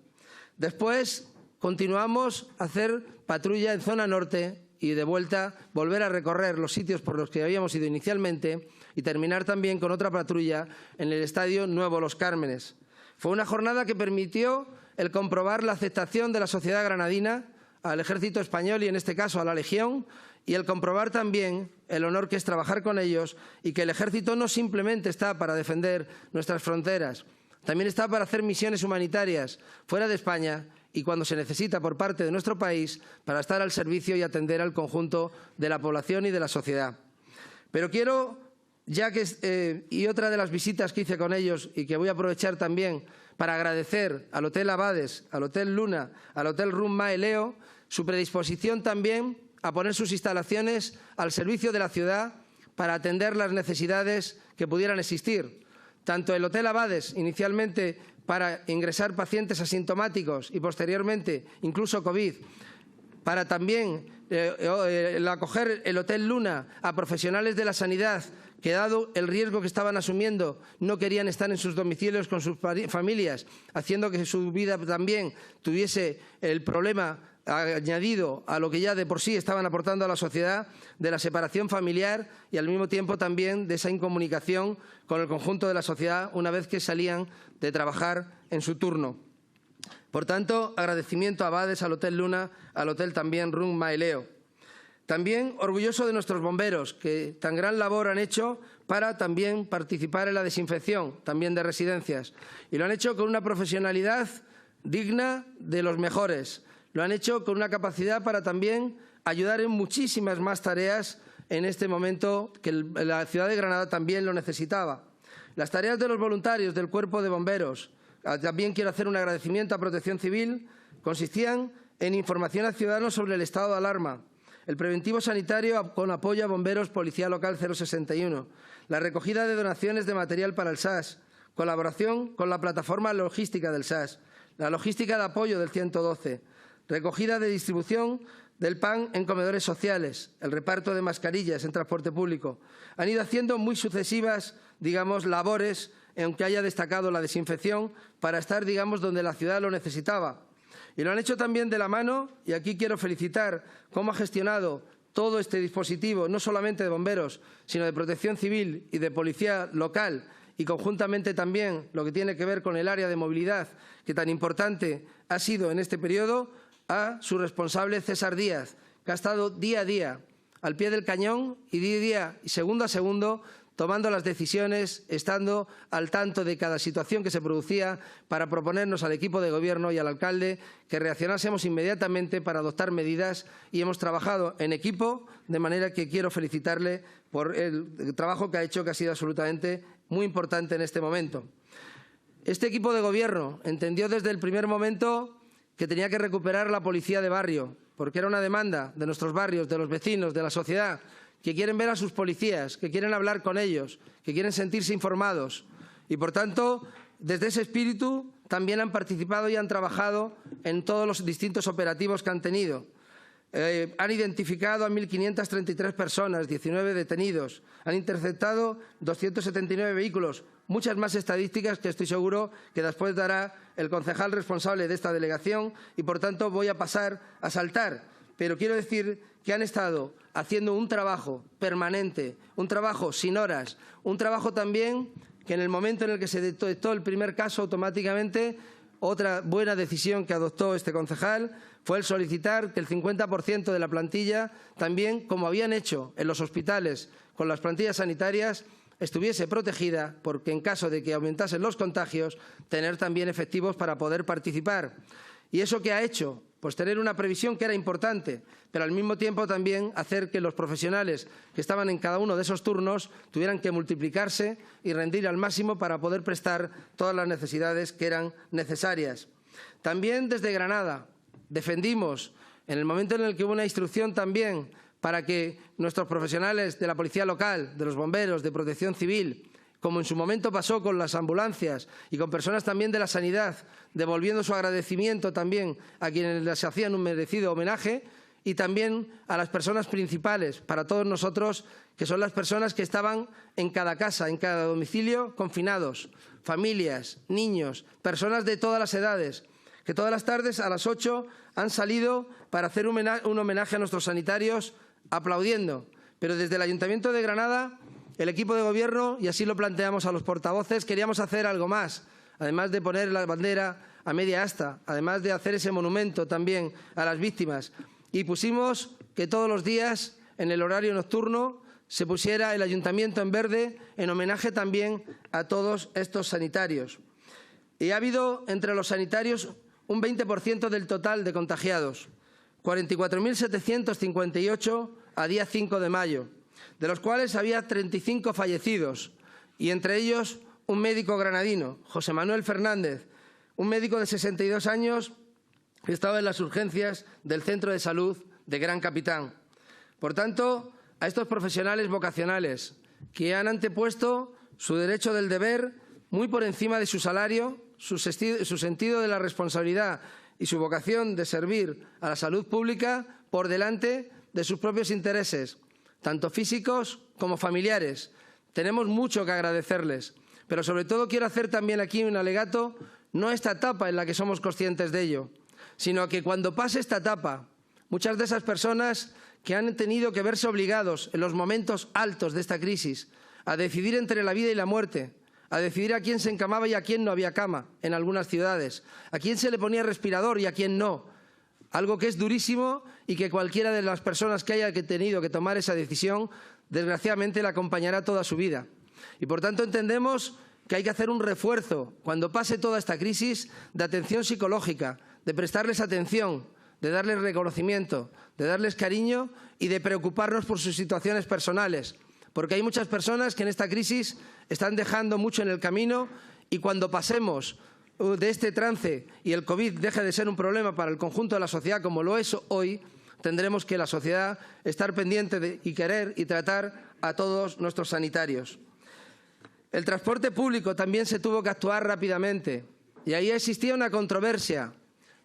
Después continuamos a hacer patrulla en zona norte y de vuelta volver a recorrer los sitios por los que habíamos ido inicialmente y terminar también con otra patrulla en el Estadio Nuevo Los Cármenes. Fue una jornada que permitió el comprobar la aceptación de la sociedad granadina al Ejército Español y en este caso a la Legión, y el comprobar también el honor que es trabajar con ellos y que el Ejército no simplemente está para defender nuestras fronteras, también está para hacer misiones humanitarias fuera de España y cuando se necesita por parte de nuestro país para estar al servicio y atender al conjunto de la población y de la sociedad. Pero quiero, y otra de las visitas que hice con ellos y que voy a aprovechar también para agradecer al Hotel Abades, al Hotel Luna, al Hotel Rum Mae Leo, su predisposición también a poner sus instalaciones al servicio de la ciudad para atender las necesidades que pudieran existir. Tanto el Hotel Abades, inicialmente para ingresar pacientes asintomáticos y posteriormente incluso COVID, para también acoger el Hotel Luna a profesionales de la sanidad que, dado el riesgo que estaban asumiendo, no querían estar en sus domicilios con sus familias, haciendo que su vida también tuviese el problema añadido a lo que ya de por sí estaban aportando a la sociedad, de la separación familiar y al mismo tiempo también de esa incomunicación con el conjunto de la sociedad una vez que salían de trabajar en su turno. Por tanto, agradecimiento a Abades, al Hotel Luna, al Hotel también Rum Mae Leo. También orgulloso de nuestros bomberos, que tan gran labor han hecho para también participar en la desinfección, también de residencias. Y lo han hecho con una profesionalidad digna de los mejores. Lo han hecho con una capacidad para también ayudar en muchísimas más tareas en este momento que la ciudad de Granada también lo necesitaba. Las tareas de los voluntarios del Cuerpo de Bomberos, también quiero hacer un agradecimiento a Protección Civil, consistían en información a ciudadanos sobre el estado de alarma, el preventivo sanitario con apoyo a bomberos Policía Local 061, la recogida de donaciones de material para el SAS, colaboración con la plataforma logística del SAS, la logística de apoyo del 112, recogida de distribución del pan en comedores sociales, el reparto de mascarillas en transporte público. Han ido haciendo muy sucesivas digamos, labores, aunque haya destacado la desinfección, para estar, digamos, donde la ciudad lo necesitaba. Y lo han hecho también de la mano, y aquí quiero felicitar cómo ha gestionado todo este dispositivo, no solamente de bomberos, sino de protección civil y de policía local, y conjuntamente también lo que tiene que ver con el área de movilidad, que tan importante ha sido en este periodo, a su responsable César Díaz, que ha estado día a día al pie del cañón y día a día y segundo a segundo tomando las decisiones, estando al tanto de cada situación que se producía para proponernos al equipo de Gobierno y al alcalde que reaccionásemos inmediatamente para adoptar medidas, y hemos trabajado en equipo, de manera que quiero felicitarle por el trabajo que ha hecho, que ha sido absolutamente muy importante en este momento. Este equipo de Gobierno entendió desde el primer momento que tenía que recuperar la policía de barrio, porque era una demanda de nuestros barrios, de los vecinos, de la sociedad, que quieren ver a sus policías, que quieren hablar con ellos, que quieren sentirse informados. Y, por tanto, desde ese espíritu también han participado y han trabajado en todos los distintos operativos que han tenido. Han identificado a 1.533 personas, 19 detenidos, han interceptado 279 vehículos, muchas más estadísticas que estoy seguro que después dará el concejal responsable de esta delegación y, por tanto, voy a pasar a saltar. Pero quiero decir que han estado haciendo un trabajo permanente, un trabajo sin horas, un trabajo también que en el momento en el que se detectó el primer caso, automáticamente otra buena decisión que adoptó este concejal fue el solicitar que el 50% de la plantilla, también como habían hecho en los hospitales con las plantillas sanitarias, estuviese protegida, porque en caso de que aumentasen los contagios, tener también efectivos para poder participar. ¿Y eso qué ha hecho? Pues tener una previsión que era importante, pero al mismo tiempo también hacer que los profesionales que estaban en cada uno de esos turnos tuvieran que multiplicarse y rendir al máximo para poder prestar todas las necesidades que eran necesarias. También desde Granada defendimos, en el momento en el que hubo una instrucción también para que nuestros profesionales de la policía local, de los bomberos, de protección civil, como en su momento pasó con las ambulancias y con personas también de la sanidad, devolviendo su agradecimiento también a quienes les hacían un merecido homenaje, y también a las personas principales para todos nosotros, que son las personas que estaban en cada casa, en cada domicilio, confinados, familias, niños, personas de todas las edades, que todas las tardes a las 8 han salido para hacer un homenaje a nuestros sanitarios aplaudiendo. Pero desde el Ayuntamiento de Granada, el equipo de Gobierno, y así lo planteamos a los portavoces, queríamos hacer algo más, además de poner la bandera a media asta, además de hacer ese monumento también a las víctimas. Y pusimos que todos los días, en el horario nocturno, se pusiera el Ayuntamiento en verde, en homenaje también a todos estos sanitarios. Y ha habido entre los sanitarios un 20% del total de contagiados, 44.758 a día 5 de mayo. De los cuales había 35 fallecidos, y entre ellos un médico granadino, José Manuel Fernández, un médico de 62 años que estaba en las urgencias del Centro de Salud de Gran Capitán. Por tanto, a estos profesionales vocacionales que han antepuesto su derecho del deber muy por encima de su salario, su sentido de la responsabilidad y su vocación de servir a la salud pública por delante de sus propios intereses, tanto físicos como familiares. Tenemos mucho que agradecerles, pero sobre todo quiero hacer también aquí un alegato, no a esta etapa en la que somos conscientes de ello, sino que cuando pase esta etapa, muchas de esas personas que han tenido que verse obligados en los momentos altos de esta crisis a decidir entre la vida y la muerte, a decidir a quién se encamaba y a quién no había cama en algunas ciudades, a quién se le ponía respirador y a quién no, algo que es durísimo y que cualquiera de las personas que haya tenido que tomar esa decisión, desgraciadamente, la acompañará toda su vida. Y, por tanto, entendemos que hay que hacer un refuerzo, cuando pase toda esta crisis, de atención psicológica, de prestarles atención, de darles reconocimiento, de darles cariño y de preocuparnos por sus situaciones personales. Porque hay muchas personas que en esta crisis están dejando mucho en el camino, y cuando pasemos de este trance y el COVID deje de ser un problema para el conjunto de la sociedad como lo es hoy, tendremos que la sociedad estar pendiente de y querer y tratar a todos nuestros sanitarios. El transporte público también se tuvo que actuar rápidamente, y ahí existía una controversia.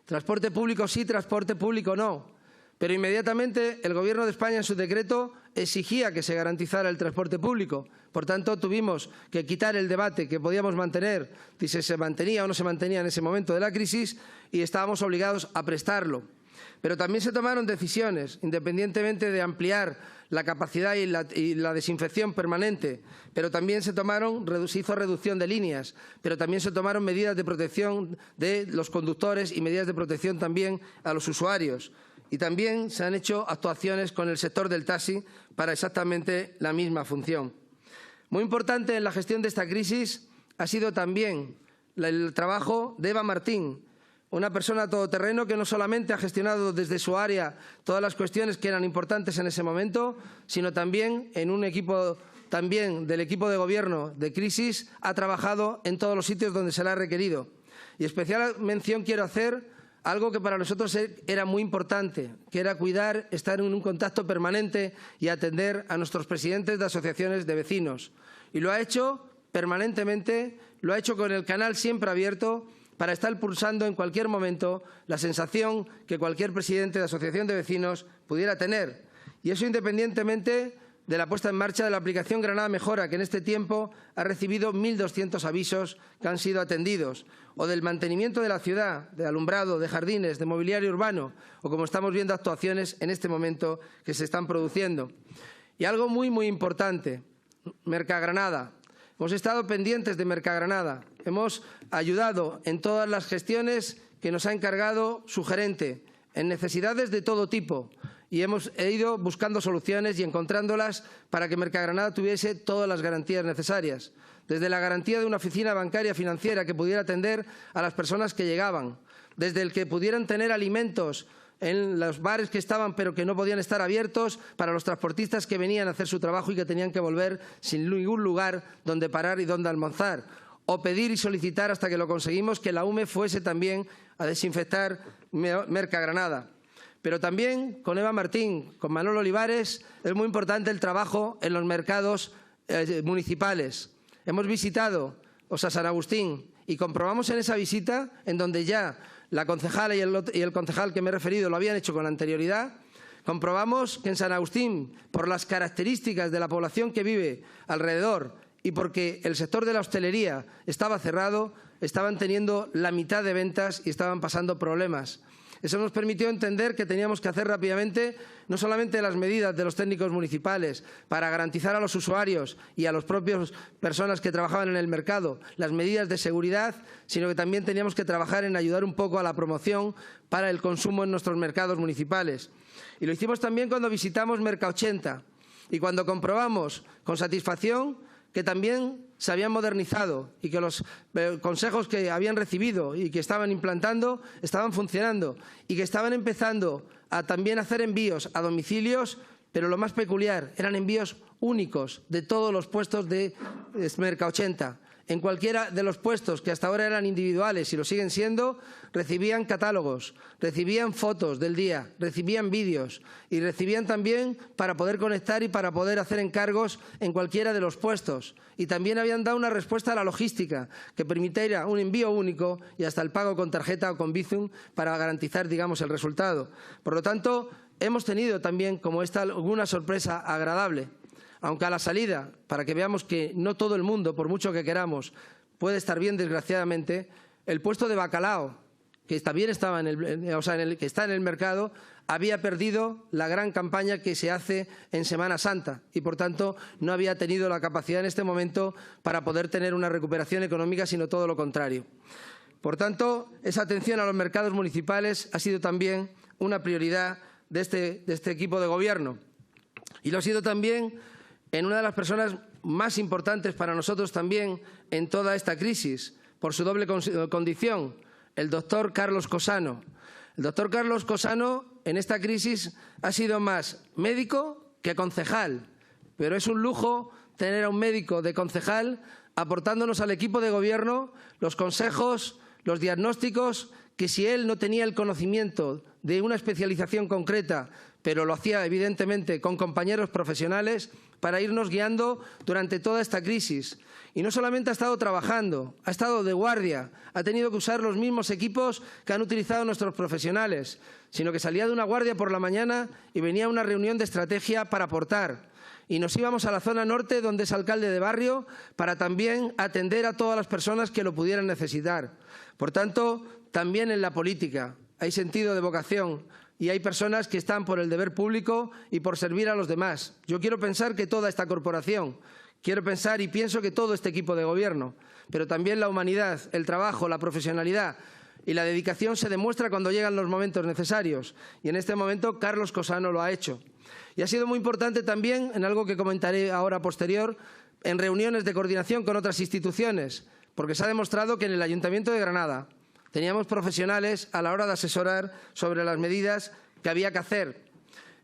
Transporte público sí, transporte público no. Pero inmediatamente el Gobierno de España, en su decreto, exigía que se garantizara el transporte público. Por tanto, tuvimos que quitar el debate que podíamos mantener si se mantenía o no se mantenía en ese momento de la crisis y estábamos obligados a prestarlo. Pero también se tomaron decisiones, independientemente de ampliar la capacidad y la desinfección permanente, pero también se hizo reducción de líneas, pero también se tomaron medidas de protección de los conductores y medidas de protección también a los usuarios. Y también se han hecho actuaciones con el sector del taxi para exactamente la misma función. Muy importante en la gestión de esta crisis ha sido también el trabajo de Eva Martín, una persona todoterreno que no solamente ha gestionado desde su área todas las cuestiones que eran importantes en ese momento, sino también en un equipo del equipo de gobierno de crisis, ha trabajado en todos los sitios donde se le ha requerido. Y especial mención quiero hacer algo que para nosotros era muy importante, que era cuidar, estar en un contacto permanente y atender a nuestros presidentes de asociaciones de vecinos. Y lo ha hecho permanentemente, lo ha hecho con el canal siempre abierto, para estar pulsando en cualquier momento la sensación que cualquier presidente de asociación de vecinos pudiera tener. Y eso independientemente de la puesta en marcha de la aplicación Granada Mejora, que en este tiempo ha recibido 1.200 avisos que han sido atendidos, o del mantenimiento de la ciudad, de alumbrado, de jardines, de mobiliario urbano, o como estamos viendo actuaciones en este momento que se están produciendo. Y algo muy, muy importante, Mercagranada. Hemos estado pendientes de Mercagranada. Hemos ayudado en todas las gestiones que nos ha encargado su gerente, en necesidades de todo tipo. Y hemos ido buscando soluciones y encontrándolas para que Mercagranada tuviese todas las garantías necesarias. Desde la garantía de una oficina bancaria financiera que pudiera atender a las personas que llegaban, desde el que pudieran tener alimentos en los bares que estaban pero que no podían estar abiertos para los transportistas que venían a hacer su trabajo y que tenían que volver sin ningún lugar donde parar y donde almorzar. O pedir y solicitar, hasta que lo conseguimos, que la UME fuese también a desinfectar Mercagranada. Pero también con Eva Martín, con Manolo Olivares, es muy importante el trabajo en los mercados municipales. Hemos visitado Osa San Agustín y comprobamos en esa visita, en donde ya la concejala y el concejal que me he referido lo habían hecho con anterioridad, comprobamos que en San Agustín, por las características de la población que vive alrededor y porque el sector de la hostelería estaba cerrado, estaban teniendo la mitad de ventas y estaban pasando problemas. Eso nos permitió entender que teníamos que hacer rápidamente no solamente las medidas de los técnicos municipales para garantizar a los usuarios y a las propias personas que trabajaban en el mercado las medidas de seguridad, sino que también teníamos que trabajar en ayudar un poco a la promoción para el consumo en nuestros mercados municipales. Y lo hicimos también cuando visitamos Merca80 y cuando comprobamos con satisfacción que también se habían modernizado y que los consejos que habían recibido y que estaban implantando estaban funcionando y que estaban empezando a también hacer envíos a domicilios, pero lo más peculiar, eran envíos únicos de todos los puestos de Merca80. En cualquiera de los puestos que hasta ahora eran individuales y lo siguen siendo, recibían catálogos, recibían fotos del día, recibían vídeos y recibían también para poder conectar y para poder hacer encargos en cualquiera de los puestos. Y también habían dado una respuesta a la logística que permitiera un envío único y hasta el pago con tarjeta o con Bizum para garantizar, digamos, el resultado. Por lo tanto, hemos tenido también, como esta, alguna sorpresa agradable. Aunque a la salida, para que veamos que no todo el mundo, por mucho que queramos, puede estar bien, desgraciadamente, el puesto de bacalao, que también estaba que está en el mercado, había perdido la gran campaña que se hace en Semana Santa y, por tanto, no había tenido la capacidad en este momento para poder tener una recuperación económica, sino todo lo contrario. Por tanto, esa atención a los mercados municipales ha sido también una prioridad de este equipo de gobierno. Y lo ha sido también en una de las personas más importantes para nosotros también en toda esta crisis, por su doble condición, el doctor Carlos Cosano. El doctor Carlos Cosano en esta crisis ha sido más médico que concejal, pero es un lujo tener a un médico de concejal aportándonos al equipo de gobierno los consejos, los diagnósticos, que si él no tenía el conocimiento de una especialización concreta, pero lo hacía evidentemente con compañeros profesionales, para irnos guiando durante toda esta crisis. Y no solamente ha estado trabajando, ha estado de guardia, ha tenido que usar los mismos equipos que han utilizado nuestros profesionales, sino que salía de una guardia por la mañana y venía a una reunión de estrategia para aportar. Y nos íbamos a la zona norte, donde es alcalde de barrio, para también atender a todas las personas que lo pudieran necesitar. Por tanto, también en la política hay sentido de vocación y hay personas que están por el deber público y por servir a los demás. Yo quiero pensar que toda esta corporación, quiero pensar y pienso que todo este equipo de gobierno, pero también la humanidad, el trabajo, la profesionalidad y la dedicación se demuestra cuando llegan los momentos necesarios. Y en este momento Carlos Cosano lo ha hecho. Y ha sido muy importante también, en algo que comentaré ahora posterior, en reuniones de coordinación con otras instituciones, porque se ha demostrado que en el Ayuntamiento de Granada teníamos profesionales a la hora de asesorar sobre las medidas que había que hacer.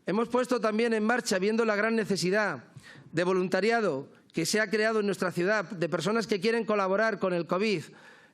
Hemos puesto también en marcha, viendo la gran necesidad de voluntariado que se ha creado en nuestra ciudad, de personas que quieren colaborar con el COVID,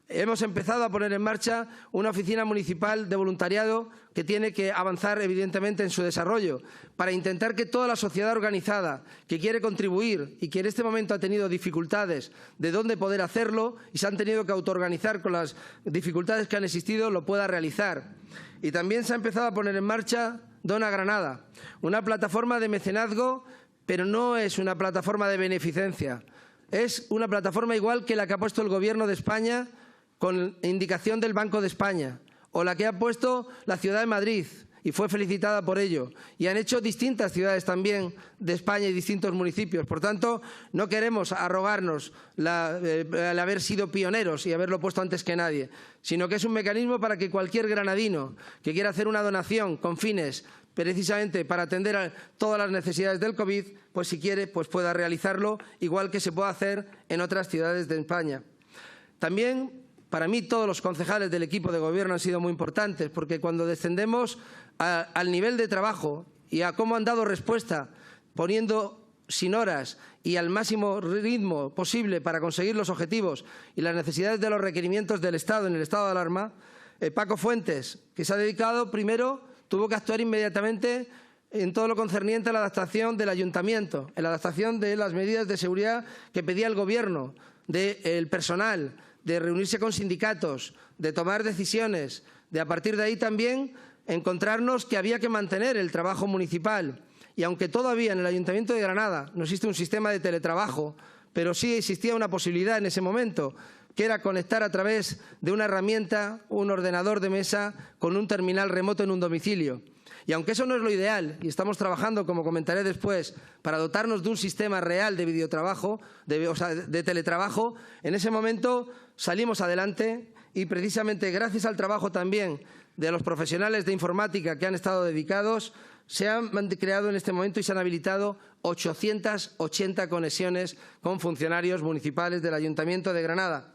hemos empezado a poner en marcha una oficina municipal de voluntariado que tiene que avanzar, evidentemente, en su desarrollo, para intentar que toda la sociedad organizada que quiere contribuir y que en este momento ha tenido dificultades de dónde poder hacerlo y se han tenido que autoorganizar con las dificultades que han existido, lo pueda realizar. Y también se ha empezado a poner en marcha Dona Granada, una plataforma de mecenazgo, pero no es una plataforma de beneficencia. Es una plataforma igual que la que ha puesto el Gobierno de España con indicación del Banco de España, o la que ha puesto la Ciudad de Madrid, y fue felicitada por ello. Y han hecho distintas ciudades también de España y distintos municipios. Por tanto, no queremos arrogarnos el haber sido pioneros y haberlo puesto antes que nadie, sino que es un mecanismo para que cualquier granadino que quiera hacer una donación con fines precisamente para atender a todas las necesidades del COVID, pues si quiere, pues pueda realizarlo, igual que se puede hacer en otras ciudades de España. También, para mí, todos los concejales del equipo de gobierno han sido muy importantes, porque cuando descendemos al nivel de trabajo y a cómo han dado respuesta, poniendo sin horas y al máximo ritmo posible para conseguir los objetivos y las necesidades de los requerimientos del Estado en el estado de alarma, Paco Fuentes, que se ha dedicado primero, tuvo que actuar inmediatamente en todo lo concerniente a la adaptación del ayuntamiento, en la adaptación de las medidas de seguridad que pedía el Gobierno, del personal, de reunirse con sindicatos, de tomar decisiones, de a partir de ahí también encontrarnos que había que mantener el trabajo municipal. Y aunque todavía en el Ayuntamiento de Granada no existe un sistema de teletrabajo, pero sí existía una posibilidad en ese momento, que era conectar a través de una herramienta, un ordenador de mesa, con un terminal remoto en un domicilio. Y aunque eso no es lo ideal, y estamos trabajando, como comentaré después, para dotarnos de un sistema real de videotrabajo, de teletrabajo, en ese momento salimos adelante y precisamente gracias al trabajo también de los profesionales de informática que han estado dedicados, se han creado en este momento y se han habilitado 880 conexiones con funcionarios municipales del Ayuntamiento de Granada.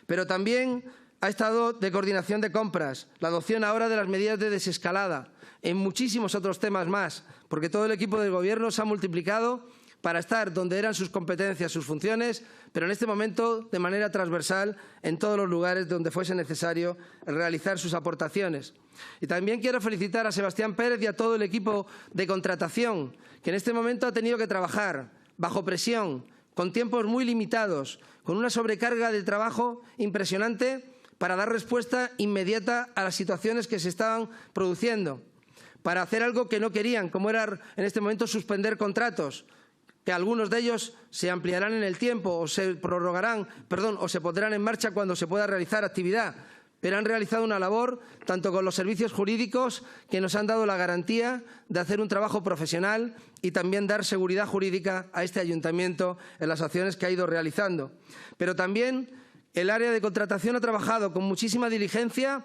Pero también ha estado de coordinación de compras, la adopción ahora de las medidas de desescalada, en muchísimos otros temas más, porque todo el equipo del Gobierno se ha multiplicado para estar donde eran sus competencias, sus funciones, pero en este momento de manera transversal en todos los lugares donde fuese necesario realizar sus aportaciones. Y también quiero felicitar a Sebastián Pérez y a todo el equipo de contratación, que en este momento ha tenido que trabajar bajo presión, con tiempos muy limitados, con una sobrecarga de trabajo impresionante para dar respuesta inmediata a las situaciones que se estaban produciendo, para hacer algo que no querían, como era en este momento suspender contratos, que algunos de ellos se ampliarán en el tiempo o se prorrogarán, o se pondrán en marcha cuando se pueda realizar actividad. Pero han realizado una labor, tanto con los servicios jurídicos, que nos han dado la garantía de hacer un trabajo profesional y también dar seguridad jurídica a este ayuntamiento en las acciones que ha ido realizando. Pero también el área de contratación ha trabajado con muchísima diligencia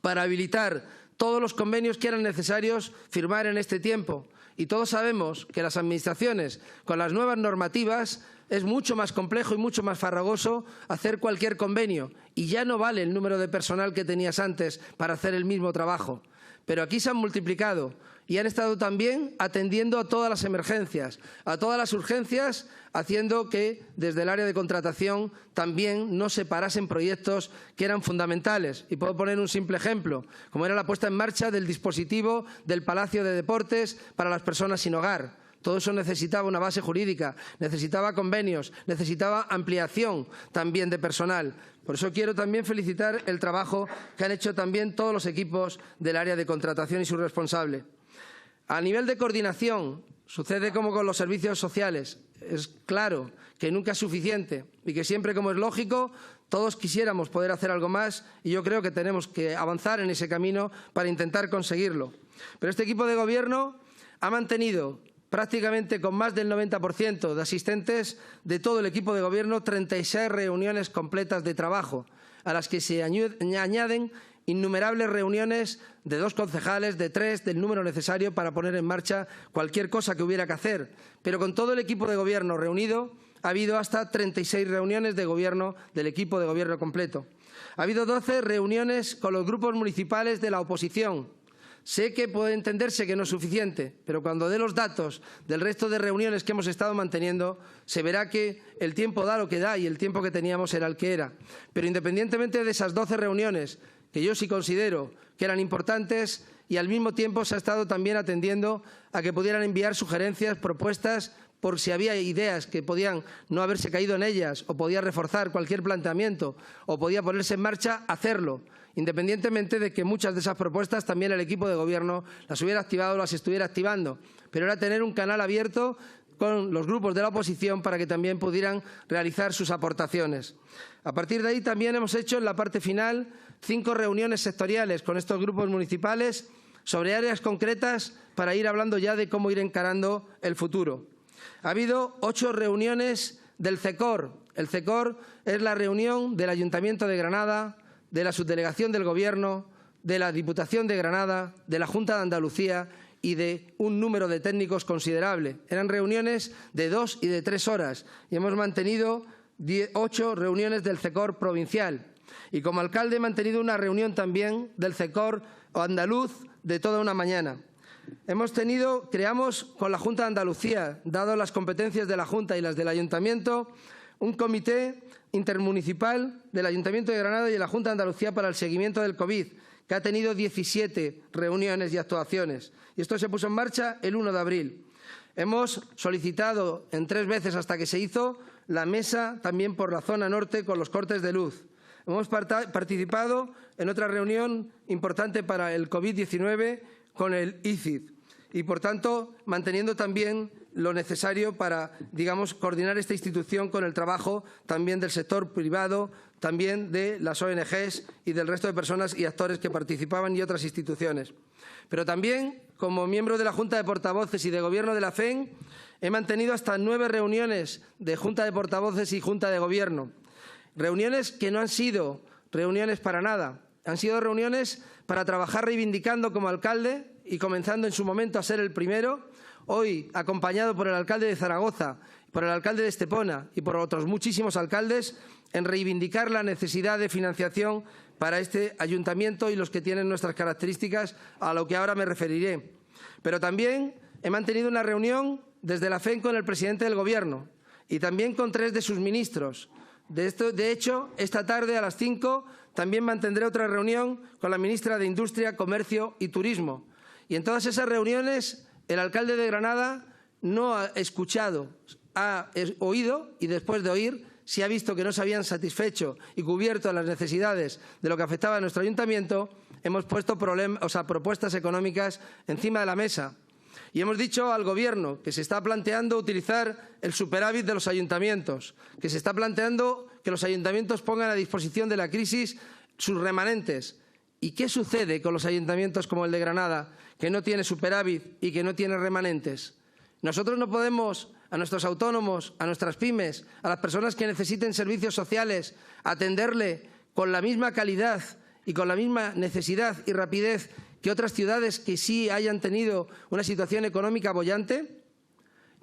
para habilitar todos los convenios que eran necesarios firmar en este tiempo. Y todos sabemos que las administraciones, con las nuevas normativas, es mucho más complejo y mucho más farragoso hacer cualquier convenio. Y ya no vale el número de personal que tenías antes para hacer el mismo trabajo. Pero aquí se han multiplicado y han estado también atendiendo a todas las emergencias, a todas las urgencias, haciendo que desde el área de contratación también no se parasen proyectos que eran fundamentales. Y puedo poner un simple ejemplo, como era la puesta en marcha del dispositivo del Palacio de Deportes para las personas sin hogar. Todo eso necesitaba una base jurídica, necesitaba convenios, necesitaba ampliación también de personal. Por eso quiero también felicitar el trabajo que han hecho también todos los equipos del área de contratación y su responsable. A nivel de coordinación, sucede como con los servicios sociales. Es claro que nunca es suficiente y que siempre, como es lógico, todos quisiéramos poder hacer algo más y yo creo que tenemos que avanzar en ese camino para intentar conseguirlo. Pero este equipo de gobierno ha mantenido prácticamente con más del 90% de asistentes de todo el equipo de gobierno 36 reuniones completas de trabajo, a las que se añaden innumerables reuniones de 2 concejales, de 3, del número necesario para poner en marcha cualquier cosa que hubiera que hacer. Pero con todo el equipo de gobierno reunido, ha habido hasta 36 reuniones de gobierno del equipo de gobierno completo. Ha habido 12 reuniones con los grupos municipales de la oposición. Sé que puede entenderse que no es suficiente, pero cuando dé los datos del resto de reuniones que hemos estado manteniendo, se verá que el tiempo da lo que da y el tiempo que teníamos era el que era. Pero independientemente de esas 12 reuniones, que yo sí considero que eran importantes, y al mismo tiempo se ha estado también atendiendo a que pudieran enviar sugerencias, propuestas, por si había ideas que podían no haberse caído en ellas o podía reforzar cualquier planteamiento o podía ponerse en marcha, hacerlo, independientemente de que muchas de esas propuestas también el equipo de gobierno las hubiera activado o las estuviera activando. Pero era tener un canal abierto con los grupos de la oposición para que también pudieran realizar sus aportaciones. A partir de ahí también hemos hecho en la parte final 5 reuniones sectoriales con estos grupos municipales sobre áreas concretas para ir hablando ya de cómo ir encarando el futuro. Ha habido 8 reuniones del CECOR. El CECOR es la reunión del Ayuntamiento de Granada, de la Subdelegación del Gobierno, de la Diputación de Granada, de la Junta de Andalucía y de un número de técnicos considerable. Eran reuniones de 2 y de 3 horas y hemos mantenido 8 reuniones del CECOR provincial. Y como alcalde he mantenido una reunión también del CECOR andaluz de toda una mañana. Creamos con la Junta de Andalucía, dado las competencias de la Junta y las del Ayuntamiento, un comité intermunicipal del Ayuntamiento de Granada y de la Junta de Andalucía para el seguimiento del COVID, que ha tenido 17 reuniones y actuaciones. Y esto se puso en marcha el 1 de abril. Hemos solicitado en 3 veces hasta que se hizo la mesa también por la zona norte con los cortes de luz. Hemos participado en otra reunión importante para el COVID-19 con el ICID y, por tanto, manteniendo también lo necesario para, digamos, coordinar esta institución con el trabajo también del sector privado, también de las ONGs y del resto de personas y actores que participaban y otras instituciones. Pero también, como miembro de la Junta de Portavoces y de Gobierno de la FEN, he mantenido hasta 9 reuniones de Junta de Portavoces y Junta de Gobierno. Reuniones que no han sido reuniones para nada, han sido reuniones para trabajar reivindicando como alcalde y comenzando en su momento a ser el primero, hoy acompañado por el alcalde de Zaragoza, por el alcalde de Estepona y por otros muchísimos alcaldes, en reivindicar la necesidad de financiación para este ayuntamiento y los que tienen nuestras características, a lo que ahora me referiré. Pero también he mantenido una reunión desde la FEN con el presidente del Gobierno y también con 3 de sus ministros. De hecho, esta tarde a las 5 también mantendré otra reunión con la ministra de Industria, Comercio y Turismo. Y en todas esas reuniones el alcalde de Granada no ha escuchado, ha oído y después de oír, si ha visto que no se habían satisfecho y cubierto las necesidades de lo que afectaba a nuestro ayuntamiento, hemos puesto propuestas económicas encima de la mesa. Y hemos dicho al Gobierno que se está planteando utilizar el superávit de los ayuntamientos, que se está planteando que los ayuntamientos pongan a disposición de la crisis sus remanentes. ¿Y qué sucede con los ayuntamientos como el de Granada, que no tiene superávit y que no tiene remanentes? Nosotros no podemos, a nuestros autónomos, a nuestras pymes, a las personas que necesiten servicios sociales, atenderle con la misma calidad y con la misma necesidad y rapidez que otras ciudades que sí hayan tenido una situación económica boyante.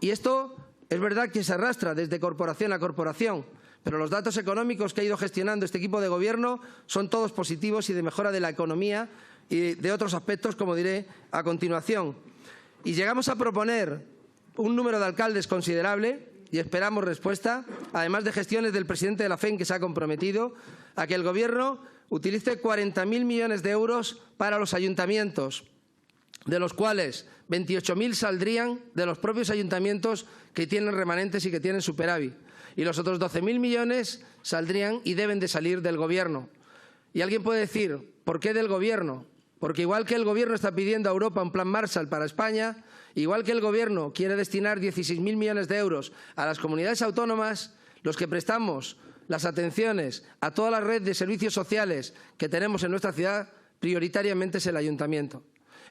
Y esto es verdad que se arrastra desde corporación a corporación, pero los datos económicos que ha ido gestionando este equipo de gobierno son todos positivos y de mejora de la economía y de otros aspectos, como diré a continuación. Y llegamos a proponer un número de alcaldes considerable y esperamos respuesta, además de gestiones del presidente de la FEN, que se ha comprometido a que el Gobierno utilice 40.000 millones de euros para los ayuntamientos, de los cuales 28.000 saldrían de los propios ayuntamientos que tienen remanentes y que tienen superávit. Y los otros 12.000 millones saldrían y deben de salir del Gobierno. Y alguien puede decir, ¿por qué del Gobierno? Porque igual que el Gobierno está pidiendo a Europa un plan Marshall para España, igual que el Gobierno quiere destinar 16.000 millones de euros a las comunidades autónomas, los que prestamos las atenciones a toda la red de servicios sociales que tenemos en nuestra ciudad, prioritariamente es el Ayuntamiento.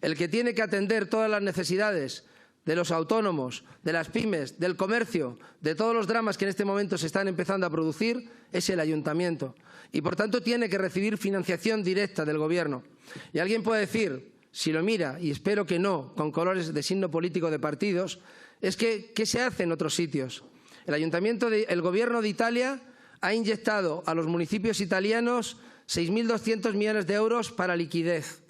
El que tiene que atender todas las necesidades de los autónomos, de las pymes, del comercio, de todos los dramas que en este momento se están empezando a producir, es el Ayuntamiento. Y, por tanto, tiene que recibir financiación directa del Gobierno. Y alguien puede decir, si lo mira, y espero que no, con colores de signo político de partidos, es que ¿qué se hace en otros sitios? El Gobierno de Italia ha inyectado a los municipios italianos 6.200 millones de euros para liquidez,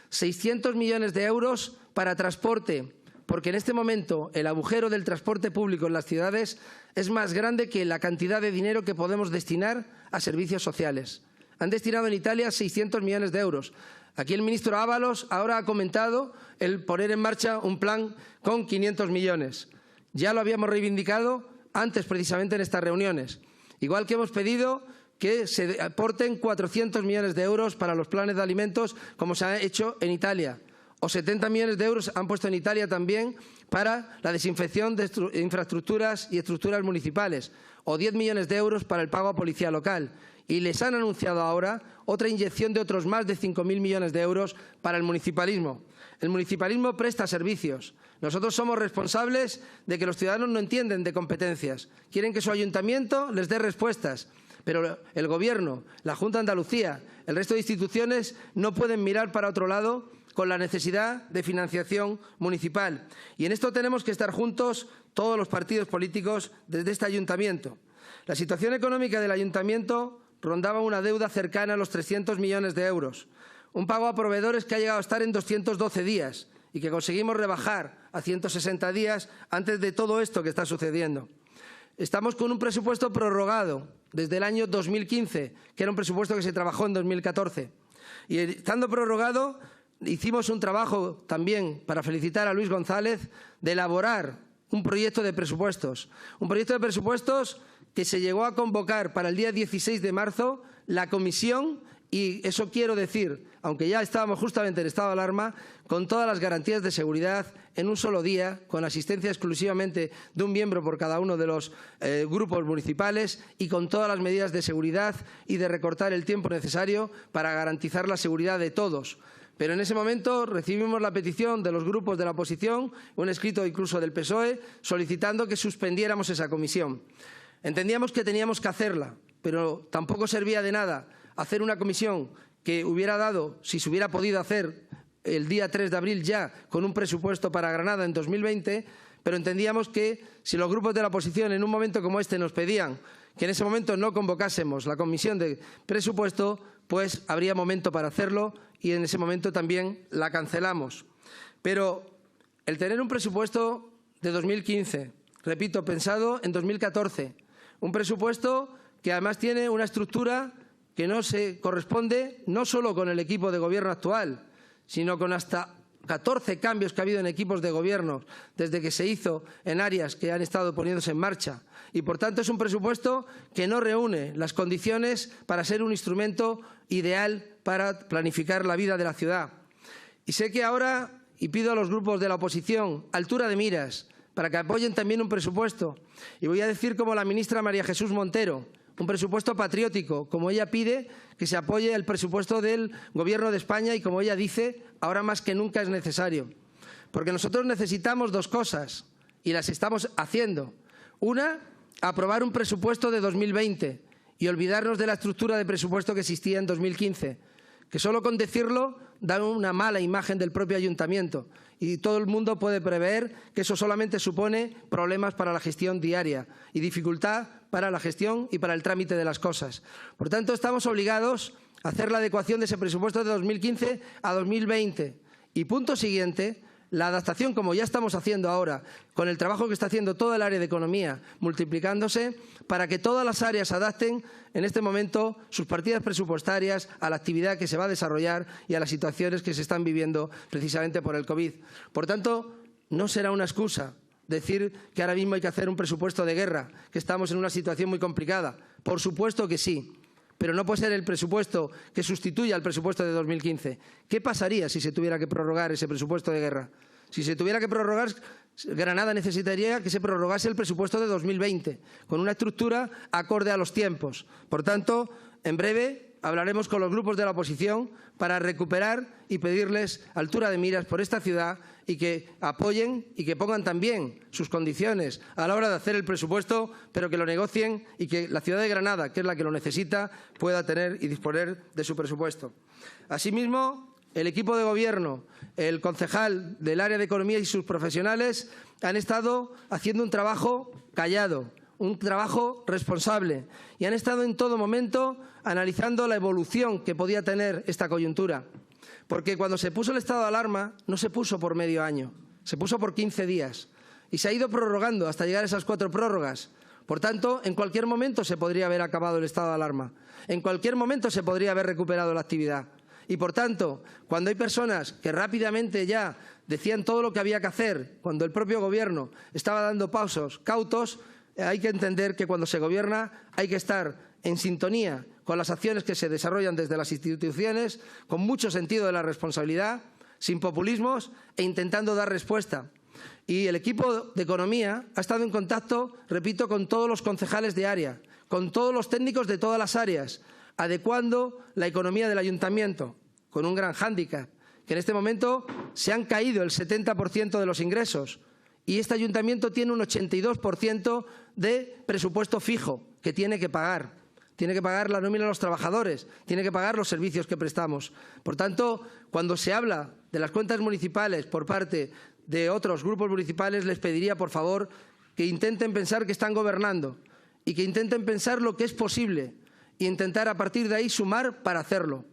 600 millones de euros para transporte, porque en este momento el agujero del transporte público en las ciudades es más grande que la cantidad de dinero que podemos destinar a servicios sociales. Han destinado en Italia 600 millones de euros. Aquí el ministro Ábalos ahora ha comentado el poner en marcha un plan con 500 millones. Ya lo habíamos reivindicado antes, precisamente en estas reuniones. Igual que hemos pedido que se aporten 400 millones de euros para los planes de alimentos, como se ha hecho en Italia. O 70 millones de euros han puesto en Italia también para la desinfección de infraestructuras y estructuras municipales. O 10 millones de euros para el pago a policía local. Y les han anunciado ahora otra inyección de otros más de 5.000 millones de euros para el municipalismo. El municipalismo presta servicios. Nosotros somos responsables de que los ciudadanos no entienden de competencias. Quieren que su ayuntamiento les dé respuestas. Pero el Gobierno, la Junta de Andalucía, el resto de instituciones no pueden mirar para otro lado con la necesidad de financiación municipal. Y en esto tenemos que estar juntos todos los partidos políticos desde este ayuntamiento. La situación económica del ayuntamiento rondaba una deuda cercana a los 300 millones de euros. Un pago a proveedores que ha llegado a estar en 212 días y que conseguimos rebajar a 160 días antes de todo esto que está sucediendo. Estamos con un presupuesto prorrogado desde el año 2015, que era un presupuesto que se trabajó en 2014. Y estando prorrogado, hicimos un trabajo también, para felicitar a Luis González, de elaborar un proyecto de presupuestos. Un proyecto de presupuestos que se llegó a convocar para el día 16 de marzo la comisión, y eso quiero decir, aunque ya estábamos justamente en estado de alarma, con todas las garantías de seguridad en un solo día, con asistencia exclusivamente de un miembro por cada uno de los grupos municipales y con todas las medidas de seguridad y de recortar el tiempo necesario para garantizar la seguridad de todos. Pero en ese momento recibimos la petición de los grupos de la oposición, un escrito incluso del PSOE, solicitando que suspendiéramos esa comisión. Entendíamos que teníamos que hacerla, pero tampoco servía de nada hacer una comisión que hubiera dado, si se hubiera podido hacer el día 3 de abril ya, con un presupuesto para Granada en 2020, pero entendíamos que si los grupos de la oposición en un momento como este nos pedían que en ese momento no convocásemos la comisión de presupuesto, pues habría momento para hacerlo y en ese momento también la cancelamos. Pero el tener un presupuesto de 2015, repito, pensado en 2014, un presupuesto que además tiene una estructura que no se corresponde no solo con el equipo de gobierno actual, sino con hasta 14 cambios que ha habido en equipos de gobierno desde que se hizo en áreas que han estado poniéndose en marcha. Y, por tanto, es un presupuesto que no reúne las condiciones para ser un instrumento ideal para planificar la vida de la ciudad. Y sé que ahora, y pido a los grupos de la oposición, altura de miras, para que apoyen también un presupuesto. Y voy a decir como la ministra María Jesús Montero, un presupuesto patriótico, como ella pide que se apoye el presupuesto del Gobierno de España y como ella dice, ahora más que nunca es necesario. Porque nosotros necesitamos dos cosas y las estamos haciendo. Una, aprobar un presupuesto de 2020 y olvidarnos de la estructura de presupuesto que existía en 2015, que solo con decirlo da una mala imagen del propio ayuntamiento y todo el mundo puede prever que eso solamente supone problemas para la gestión diaria y dificultad para la gestión y para el trámite de las cosas. Por tanto, estamos obligados a hacer la adecuación de ese presupuesto de 2015 a 2020. Y punto siguiente, la adaptación, como ya estamos haciendo ahora, con el trabajo que está haciendo toda el área de economía, multiplicándose, para que todas las áreas adapten en este momento sus partidas presupuestarias a la actividad que se va a desarrollar y a las situaciones que se están viviendo precisamente por el COVID. Por tanto, no será una excusa decir que ahora mismo hay que hacer un presupuesto de guerra, que estamos en una situación muy complicada. Por supuesto que sí, pero no puede ser el presupuesto que sustituya al presupuesto de 2015. ¿Qué pasaría si se tuviera que prorrogar ese presupuesto de guerra? Si se tuviera que prorrogar, Granada necesitaría que se prorrogase el presupuesto de 2020, con una estructura acorde a los tiempos. Por tanto, en breve hablaremos con los grupos de la oposición para recuperar y pedirles altura de miras por esta ciudad y que apoyen y que pongan también sus condiciones a la hora de hacer el presupuesto, pero que lo negocien y que la ciudad de Granada, que es la que lo necesita, pueda tener y disponer de su presupuesto. Asimismo, el equipo de gobierno, el concejal del área de economía y sus profesionales han estado haciendo un trabajo callado, un trabajo responsable y han estado en todo momento analizando la evolución que podía tener esta coyuntura. Porque cuando se puso el estado de alarma no se puso por medio año, se puso por 15 días y se ha ido prorrogando hasta llegar a esas 4 prórrogas. Por tanto, en cualquier momento se podría haber acabado el estado de alarma, en cualquier momento se podría haber recuperado la actividad. Y, por tanto, cuando hay personas que rápidamente ya decían todo lo que había que hacer, cuando el propio Gobierno estaba dando pasos cautos, hay que entender que cuando se gobierna hay que estar en sintonía con las acciones que se desarrollan desde las instituciones, con mucho sentido de la responsabilidad, sin populismos e intentando dar respuesta. Y el equipo de Economía ha estado en contacto, repito, con todos los concejales de área, con todos los técnicos de todas las áreas, adecuando la economía del ayuntamiento, con un gran hándicap, que en este momento se han caído el 70% de los ingresos y este ayuntamiento tiene un 82% de presupuesto fijo que tiene que pagar. Tiene que pagar la nómina a los trabajadores, tiene que pagar los servicios que prestamos. Por tanto, cuando se habla de las cuentas municipales por parte de otros grupos municipales, les pediría, por favor, que intenten pensar que están gobernando y que intenten pensar lo que es posible e intentar a partir de ahí sumar para hacerlo.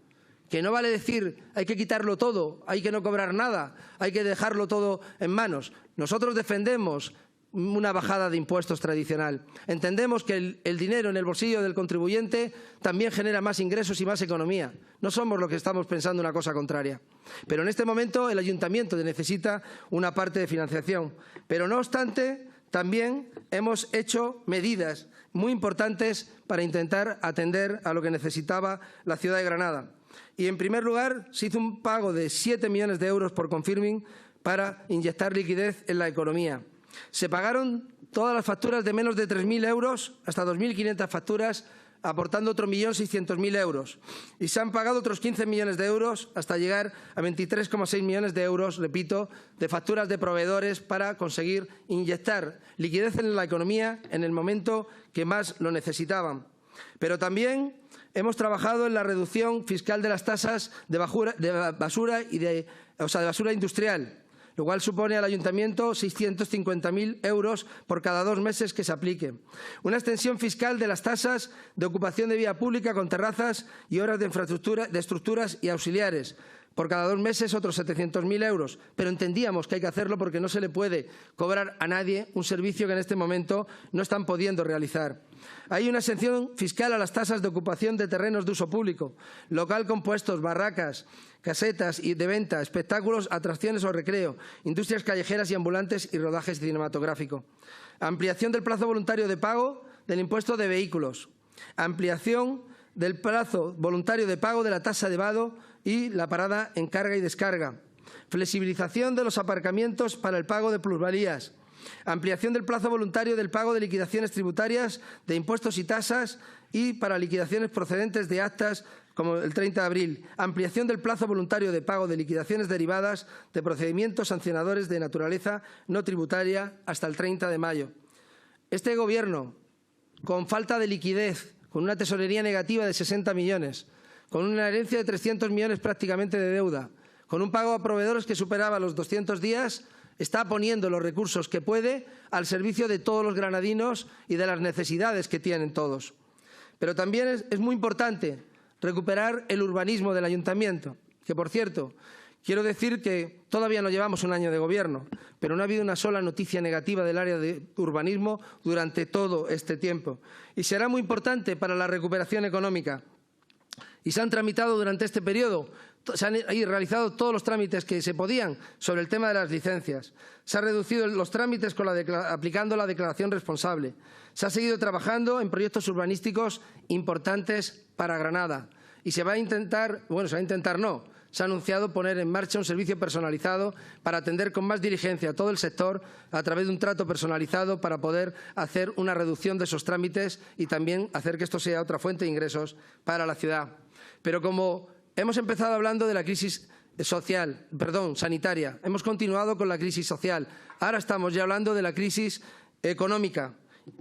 Que no vale decir hay que quitarlo todo, hay que no cobrar nada, hay que dejarlo todo en manos. Nosotros defendemos una bajada de impuestos tradicional. Entendemos que el dinero en el bolsillo del contribuyente también genera más ingresos y más economía. No somos los que estamos pensando una cosa contraria. Pero en este momento el ayuntamiento necesita una parte de financiación. Pero no obstante, también hemos hecho medidas muy importantes para intentar atender a lo que necesitaba la ciudad de Granada. Y, en primer lugar, se hizo un pago de 7 millones de euros por confirming para inyectar liquidez en la economía. Se pagaron todas las facturas de menos de 3.000 euros, hasta 2.500 facturas, aportando otros 1.600.000 euros. Y se han pagado otros 15 millones de euros hasta llegar a 23,6 millones de euros, repito, de facturas de proveedores para conseguir inyectar liquidez en la economía en el momento que más lo necesitaban. Pero también hemos trabajado en la reducción fiscal de las tasas de basura industrial, lo cual supone al ayuntamiento 650.000 euros por cada 2 meses que se aplique. Una extensión fiscal de las tasas de ocupación de vía pública con terrazas y obras de infraestructura, de estructuras y auxiliares. Por cada 2 meses otros 700.000 euros. Pero entendíamos que hay que hacerlo porque no se le puede cobrar a nadie un servicio que en este momento no están pudiendo realizar. Hay una exención fiscal a las tasas de ocupación de terrenos de uso público, local compuestos, barracas, casetas y de venta, espectáculos, atracciones o recreo, industrias callejeras y ambulantes y rodajes cinematográfico. Ampliación del plazo voluntario de pago del impuesto de vehículos. Ampliación del plazo voluntario de pago de la tasa de vado y la parada en carga y descarga. Flexibilización de los aparcamientos para el pago de plusvalías. Ampliación del plazo voluntario del pago de liquidaciones tributarias, de impuestos y tasas y para liquidaciones procedentes de actas como el 30 de abril. Ampliación del plazo voluntario de pago de liquidaciones derivadas de procedimientos sancionadores de naturaleza no tributaria hasta el 30 de mayo. Este Gobierno, con falta de liquidez, con una tesorería negativa de 60 millones, con una herencia de 300 millones prácticamente de deuda, con un pago a proveedores que superaba los 200 días, está poniendo los recursos que puede al servicio de todos los granadinos y de las necesidades que tienen todos. Pero también es muy importante recuperar el urbanismo del ayuntamiento, que, por cierto, quiero decir que Todavía no llevamos un año de gobierno, pero no ha habido una sola noticia negativa del área de urbanismo durante todo este tiempo. Y será muy importante para la recuperación económica. Y se han tramitado durante este periodo, se han realizado todos los trámites que se podían sobre el tema de las licencias. Se han reducido los trámites aplicando la declaración responsable. Se ha seguido trabajando en proyectos urbanísticos importantes para Granada. Y se ha anunciado poner en marcha un servicio personalizado para atender con más diligencia a todo el sector a través de un trato personalizado para poder hacer una reducción de esos trámites y también hacer que esto sea otra fuente de ingresos para la ciudad. Pero como hemos empezado hablando de la crisis sanitaria, hemos continuado con la crisis social, ahora estamos ya hablando de la crisis económica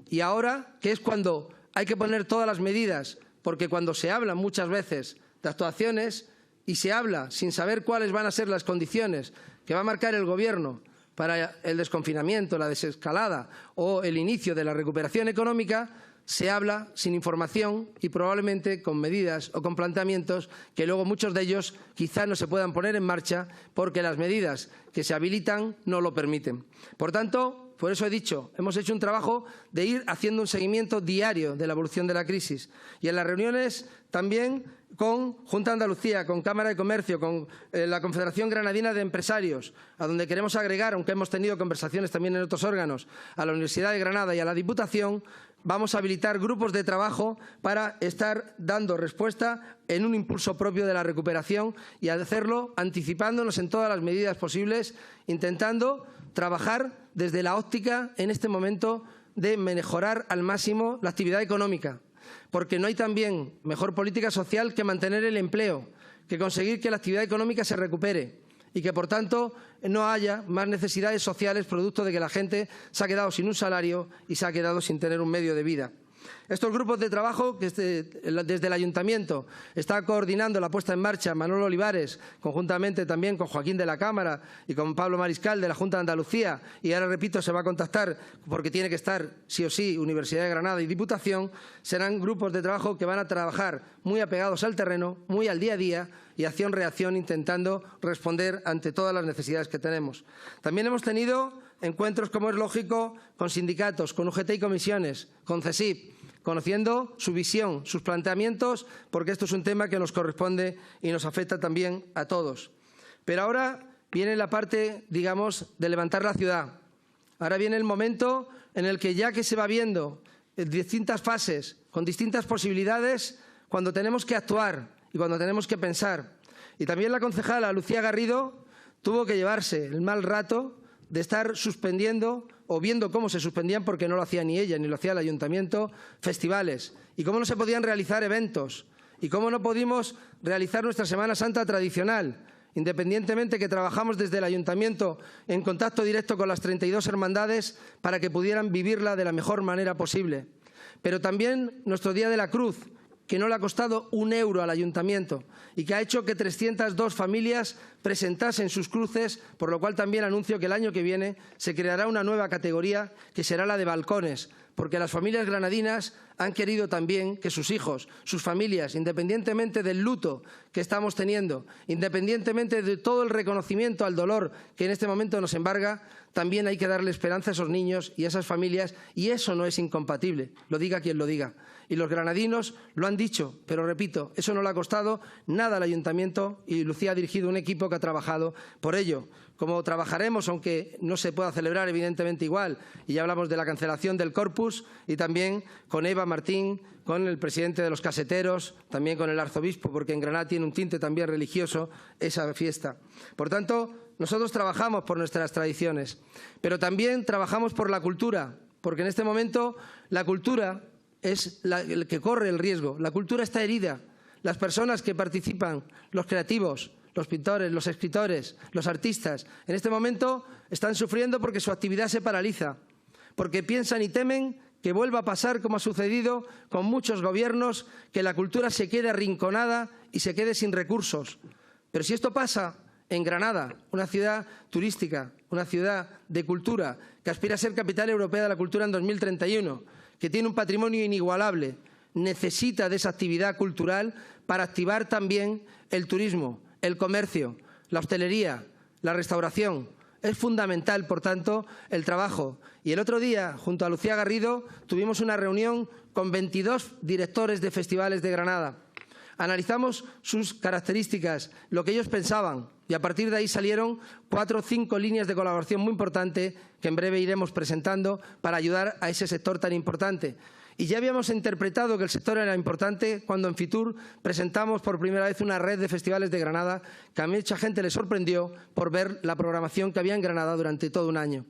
y ahora, que es cuando hay que poner todas las medidas, porque cuando se habla muchas veces de actuaciones y se habla sin saber cuáles van a ser las condiciones que va a marcar el Gobierno para el desconfinamiento, la desescalada o el inicio de la recuperación económica, se habla sin información y probablemente con medidas o con planteamientos que luego muchos de ellos quizá no se puedan poner en marcha porque las medidas que se habilitan no lo permiten. Por tanto, por eso he dicho, hemos hecho un trabajo de ir haciendo un seguimiento diario de la evolución de la crisis y en las reuniones también con Junta de Andalucía, con Cámara de Comercio, con la Confederación Granadina de Empresarios, a donde queremos agregar, aunque hemos tenido conversaciones también en otros órganos, a la Universidad de Granada y a la Diputación, vamos a habilitar grupos de trabajo para estar dando respuesta en un impulso propio de la recuperación y hacerlo anticipándonos en todas las medidas posibles, intentando trabajar desde la óptica en este momento de mejorar al máximo la actividad económica, porque no hay también mejor política social que mantener el empleo, que conseguir que la actividad económica se recupere y que, por tanto, no haya más necesidades sociales producto de que la gente se ha quedado sin un salario y se ha quedado sin tener un medio de vida. Estos grupos de trabajo que desde el Ayuntamiento está coordinando la puesta en marcha Manolo Olivares, conjuntamente también con Joaquín de la Cámara y con Pablo Mariscal de la Junta de Andalucía, y ahora repito, se va a contactar porque tiene que estar sí o sí Universidad de Granada y Diputación, serán grupos de trabajo que van a trabajar muy apegados al terreno, muy al día a día y acción-reacción intentando responder ante todas las necesidades que tenemos. También hemos tenido encuentros, como es lógico, con sindicatos, con UGT y comisiones, con CESIP, conociendo su visión, sus planteamientos, porque esto es un tema que nos corresponde y nos afecta también a todos. Pero ahora viene la parte, digamos, de levantar la ciudad. Ahora viene el momento en el que, ya que se va viendo en distintas fases, con distintas posibilidades, cuando tenemos que actuar y cuando tenemos que pensar. Y también la concejala Lucía Garrido tuvo que llevarse el mal rato de estar suspendiendo o viendo cómo se suspendían, porque no lo hacía ni ella ni lo hacía el Ayuntamiento, festivales, y cómo no se podían realizar eventos, y cómo no pudimos realizar nuestra Semana Santa tradicional, independientemente que trabajamos desde el Ayuntamiento en contacto directo con las 32 hermandades para que pudieran vivirla de la mejor manera posible. Pero también nuestro Día de la Cruz, que no le ha costado un euro al Ayuntamiento y que ha hecho que 302 familias presentasen sus cruces, por lo cual también anuncio que el año que viene se creará una nueva categoría que será la de balcones, porque las familias granadinas han querido también que sus hijos, sus familias, independientemente del luto que estamos teniendo, independientemente de todo el reconocimiento al dolor que en este momento nos embarga, también hay que darle esperanza a esos niños y a esas familias, y eso no es incompatible, lo diga quien lo diga. Y los granadinos lo han dicho, pero repito, eso no le ha costado nada al Ayuntamiento y Lucía ha dirigido un equipo que ha trabajado por ello. Como trabajaremos, aunque no se pueda celebrar evidentemente igual, y ya hablamos de la cancelación del Corpus, y también con Eva Martín, con el presidente de los caseteros, también con el arzobispo, porque en Granada tiene un tinte también religioso esa fiesta. Por tanto, nosotros trabajamos por nuestras tradiciones, pero también trabajamos por la cultura, porque en este momento la cultura es el que corre el riesgo. La cultura está herida. Las personas que participan, los creativos, los pintores, los escritores, los artistas, en este momento están sufriendo porque su actividad se paraliza, porque piensan y temen que vuelva a pasar como ha sucedido con muchos gobiernos, que la cultura se quede arrinconada y se quede sin recursos. Pero si esto pasa en Granada, una ciudad turística, una ciudad de cultura, que aspira a ser capital europea de la cultura en 2031, que tiene un patrimonio inigualable, necesita de esa actividad cultural para activar también el turismo, el comercio, la hostelería, la restauración. Es fundamental, por tanto, el trabajo. Y el otro día, junto a Lucía Garrido, tuvimos una reunión con 22 directores de festivales de Granada. Analizamos sus características, lo que ellos pensaban, y a partir de ahí salieron 4 o 5 líneas de colaboración muy importantes que en breve iremos presentando para ayudar a ese sector tan importante. Y ya habíamos interpretado que el sector era importante cuando en Fitur presentamos por primera vez una red de festivales de Granada que a mucha gente le sorprendió por ver la programación que había en Granada durante todo un año.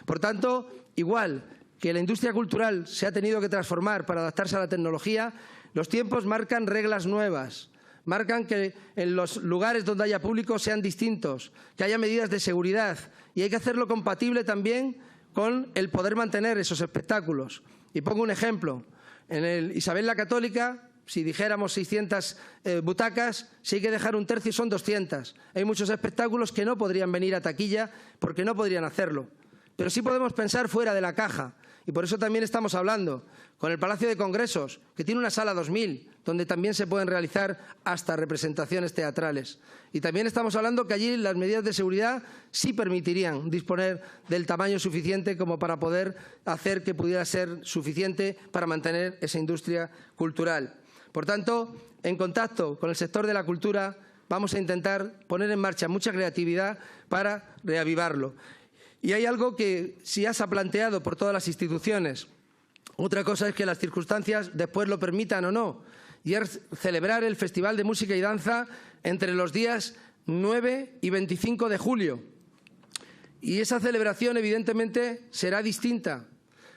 Por tanto, igual que la industria cultural se ha tenido que transformar para adaptarse a la tecnología, los tiempos marcan reglas nuevas, marcan que en los lugares donde haya público sean distintos, que haya medidas de seguridad y hay que hacerlo compatible también con el poder mantener esos espectáculos. Y pongo un ejemplo. En el Isabel la Católica, si dijéramos 600 butacas, si hay que dejar un tercio son 200. Hay muchos espectáculos que no podrían venir a taquilla porque no podrían hacerlo. Pero sí podemos pensar fuera de la caja. Y por eso también estamos hablando con el Palacio de Congresos, que tiene una sala 2000, donde también se pueden realizar hasta representaciones teatrales. Y también estamos hablando que allí las medidas de seguridad sí permitirían disponer del tamaño suficiente como para poder hacer que pudiera ser suficiente para mantener esa industria cultural. Por tanto, en contacto con el sector de la cultura, vamos a intentar poner en marcha mucha creatividad para reavivarlo. Y hay algo que sí ya se ha planteado por todas las instituciones. Otra cosa es que las circunstancias después lo permitan o no. Y es celebrar el Festival de Música y Danza entre los días 9 y 25 de julio. Y esa celebración, evidentemente, será distinta,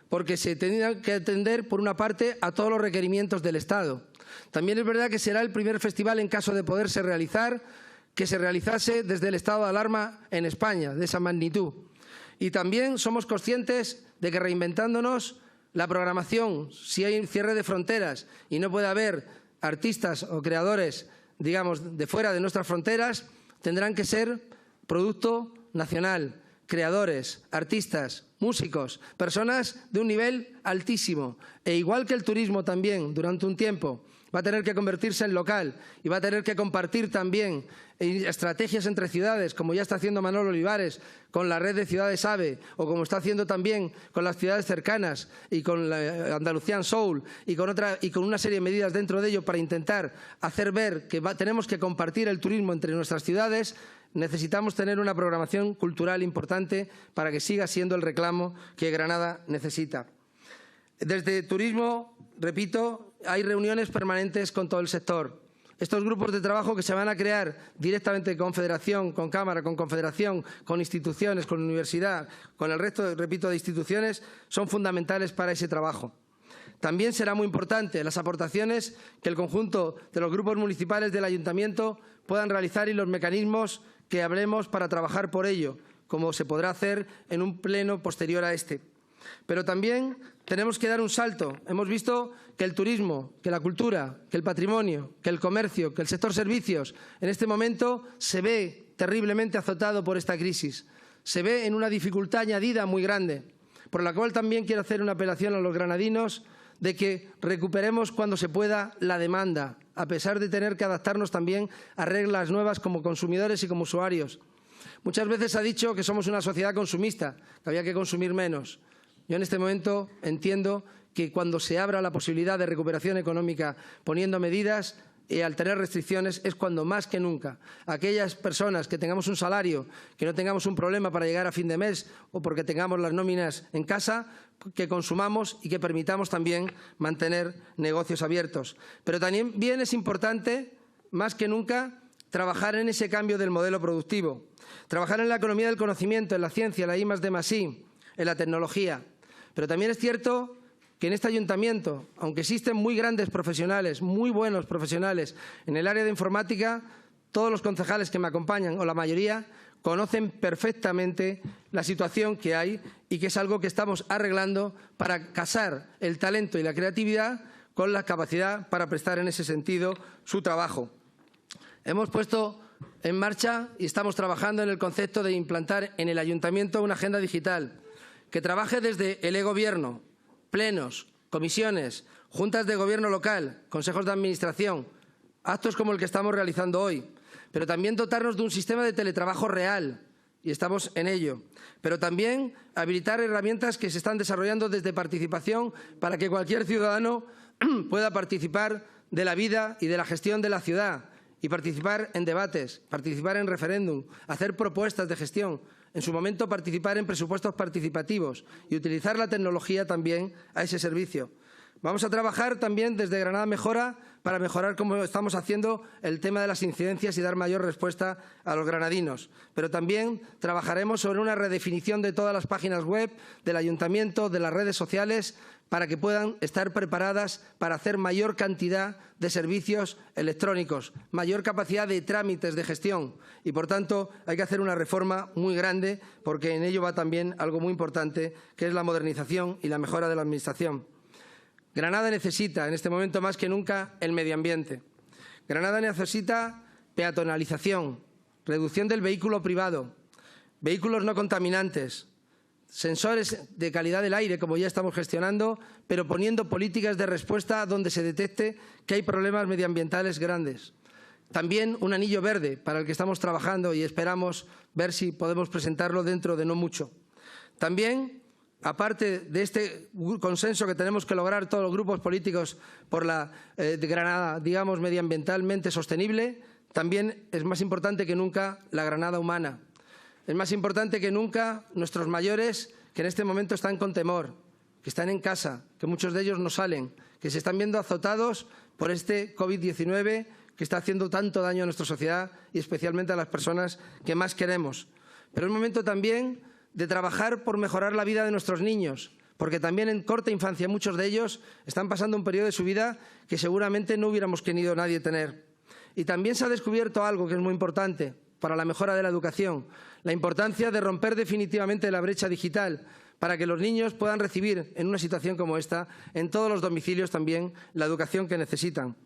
porque se tendrá que atender, por una parte, a todos los requerimientos del Estado. También es verdad que será el primer festival, en caso de poderse realizar, que se realizase desde el estado de alarma en España, de esa magnitud. Y también somos conscientes de que, reinventándonos, la programación, si hay cierre de fronteras y no puede haber artistas o creadores, digamos, de fuera de nuestras fronteras, tendrán que ser producto nacional, creadores, artistas, músicos, personas de un nivel altísimo. E igual que el turismo también, durante un tiempo, va a tener que convertirse en local y va a tener que compartir también estrategias entre ciudades, como ya está haciendo Manolo Olivares con la red de ciudades AVE, o como está haciendo también con las ciudades cercanas y con la Andalucía Soul y con una serie de medidas dentro de ello para intentar hacer ver que tenemos que compartir el turismo entre nuestras ciudades. Necesitamos tener una programación cultural importante para que siga siendo el reclamo que Granada necesita. Desde turismo, repito, hay reuniones permanentes con todo el sector. Estos grupos de trabajo que se van a crear directamente con Federación, con Cámara, con Confederación, con instituciones, con universidad, con el resto, repito, de instituciones, son fundamentales para ese trabajo. También será muy importante las aportaciones que el conjunto de los grupos municipales del Ayuntamiento puedan realizar y los mecanismos que hablemos para trabajar por ello, como se podrá hacer en un pleno posterior a este. Pero también tenemos que dar un salto. Hemos visto que el turismo, que la cultura, que el patrimonio, que el comercio, que el sector servicios, en este momento se ve terriblemente azotado por esta crisis. Se ve en una dificultad añadida muy grande, por la cual también quiero hacer una apelación a los granadinos de que recuperemos cuando se pueda la demanda, a pesar de tener que adaptarnos también a reglas nuevas como consumidores y como usuarios. Muchas veces se ha dicho que somos una sociedad consumista, que había que consumir menos. Yo en este momento entiendo que cuando se abra la posibilidad de recuperación económica poniendo medidas y al tener restricciones es cuando más que nunca aquellas personas que tengamos un salario, que no tengamos un problema para llegar a fin de mes o porque tengamos las nóminas en casa, que consumamos y que permitamos también mantener negocios abiertos. Pero también bien es importante, más que nunca, trabajar en ese cambio del modelo productivo, trabajar en la economía del conocimiento, en la ciencia, la I+D+I, en la tecnología. Pero también es cierto que en este ayuntamiento, aunque existen muy grandes profesionales, muy buenos profesionales en el área de informática, todos los concejales que me acompañan, o la mayoría, conocen perfectamente la situación que hay y que es algo que estamos arreglando para casar el talento y la creatividad con la capacidad para prestar en ese sentido su trabajo. Hemos puesto en marcha y estamos trabajando en el concepto de implantar en el ayuntamiento una agenda digital que trabaje desde el e-gobierno, plenos, comisiones, juntas de gobierno local, consejos de administración, actos como el que estamos realizando hoy, pero también dotarnos de un sistema de teletrabajo real, y estamos en ello. Pero también habilitar herramientas que se están desarrollando desde participación para que cualquier ciudadano pueda participar de la vida y de la gestión de la ciudad y participar en debates, participar en referéndum, hacer propuestas de gestión, en su momento participar en presupuestos participativos y utilizar la tecnología también a ese servicio. Vamos a trabajar también desde Granada Mejora para mejorar, como estamos haciendo, el tema de las incidencias y dar mayor respuesta a los granadinos. Pero también trabajaremos sobre una redefinición de todas las páginas web del Ayuntamiento, de las redes sociales, para que puedan estar preparadas para hacer mayor cantidad de servicios electrónicos, mayor capacidad de trámites de gestión y, por tanto, hay que hacer una reforma muy grande porque en ello va también algo muy importante, que es la modernización y la mejora de la Administración. Granada necesita, en este momento más que nunca, el medio ambiente. Granada necesita peatonalización, reducción del vehículo privado, vehículos no contaminantes, sensores de calidad del aire, como ya estamos gestionando, pero poniendo políticas de respuesta donde se detecte que hay problemas medioambientales grandes. También un anillo verde para el que estamos trabajando y esperamos ver si podemos presentarlo dentro de no mucho. También, aparte de este consenso que tenemos que lograr todos los grupos políticos por la de Granada, digamos, medioambientalmente sostenible, también es más importante que nunca la Granada humana. Es más importante que nunca nuestros mayores, que en este momento están con temor, que están en casa, que muchos de ellos no salen, que se están viendo azotados por este COVID-19 que está haciendo tanto daño a nuestra sociedad y especialmente a las personas que más queremos. Pero es momento también de trabajar por mejorar la vida de nuestros niños, porque también en corta infancia muchos de ellos están pasando un periodo de su vida que seguramente no hubiéramos querido nadie tener. Y también se ha descubierto algo que es muy importante para la mejora de la educación, la importancia de romper definitivamente la brecha digital para que los niños puedan recibir en una situación como esta, en todos los domicilios también, la educación que necesitan.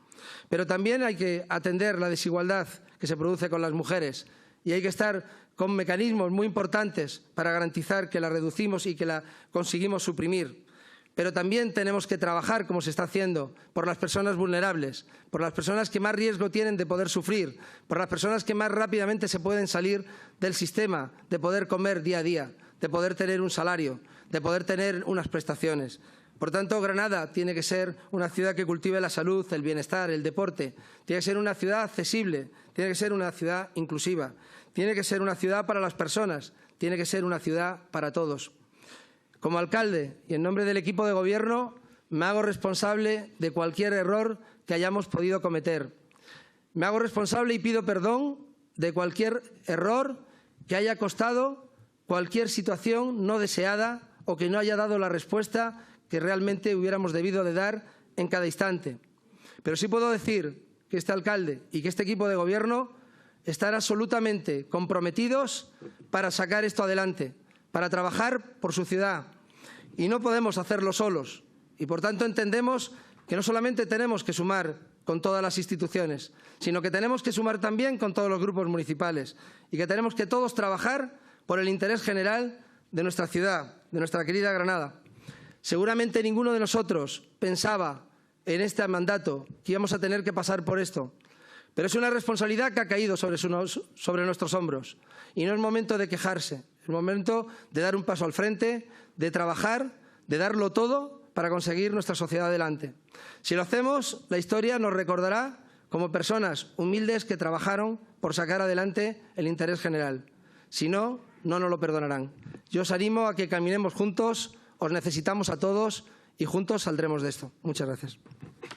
Pero también hay que atender la desigualdad que se produce con las mujeres y hay que estar con mecanismos muy importantes para garantizar que la reducimos y que la conseguimos suprimir. Pero también tenemos que trabajar, como se está haciendo, por las personas vulnerables, por las personas que más riesgo tienen de poder sufrir, por las personas que más rápidamente se pueden salir del sistema, de poder comer día a día, de poder tener un salario, de poder tener unas prestaciones. Por tanto, Granada tiene que ser una ciudad que cultive la salud, el bienestar, el deporte. Tiene que ser una ciudad accesible, tiene que ser una ciudad inclusiva, tiene que ser una ciudad para las personas, tiene que ser una ciudad para todos. Como alcalde y en nombre del equipo de gobierno, me hago responsable de cualquier error que hayamos podido cometer. Me hago responsable y pido perdón de cualquier error que haya costado cualquier situación no deseada o que no haya dado la respuesta que realmente hubiéramos debido de dar en cada instante. Pero sí puedo decir que este alcalde y que este equipo de gobierno están absolutamente comprometidos para sacar esto adelante, para trabajar por su ciudad. Y no podemos hacerlo solos. Y, por tanto, entendemos que no solamente tenemos que sumar con todas las instituciones, sino que tenemos que sumar también con todos los grupos municipales y que tenemos que todos trabajar por el interés general de nuestra ciudad, de nuestra querida Granada. Seguramente ninguno de nosotros pensaba en este mandato que íbamos a tener que pasar por esto, pero es una responsabilidad que ha caído sobre nuestros hombros y no es momento de quejarse, es momento de dar un paso al frente, de trabajar, de darlo todo para conseguir nuestra sociedad adelante. Si lo hacemos, la historia nos recordará como personas humildes que trabajaron por sacar adelante el interés general. Si no, no nos lo perdonarán. Yo os animo a que caminemos juntos, os necesitamos a todos y juntos saldremos de esto. Muchas gracias.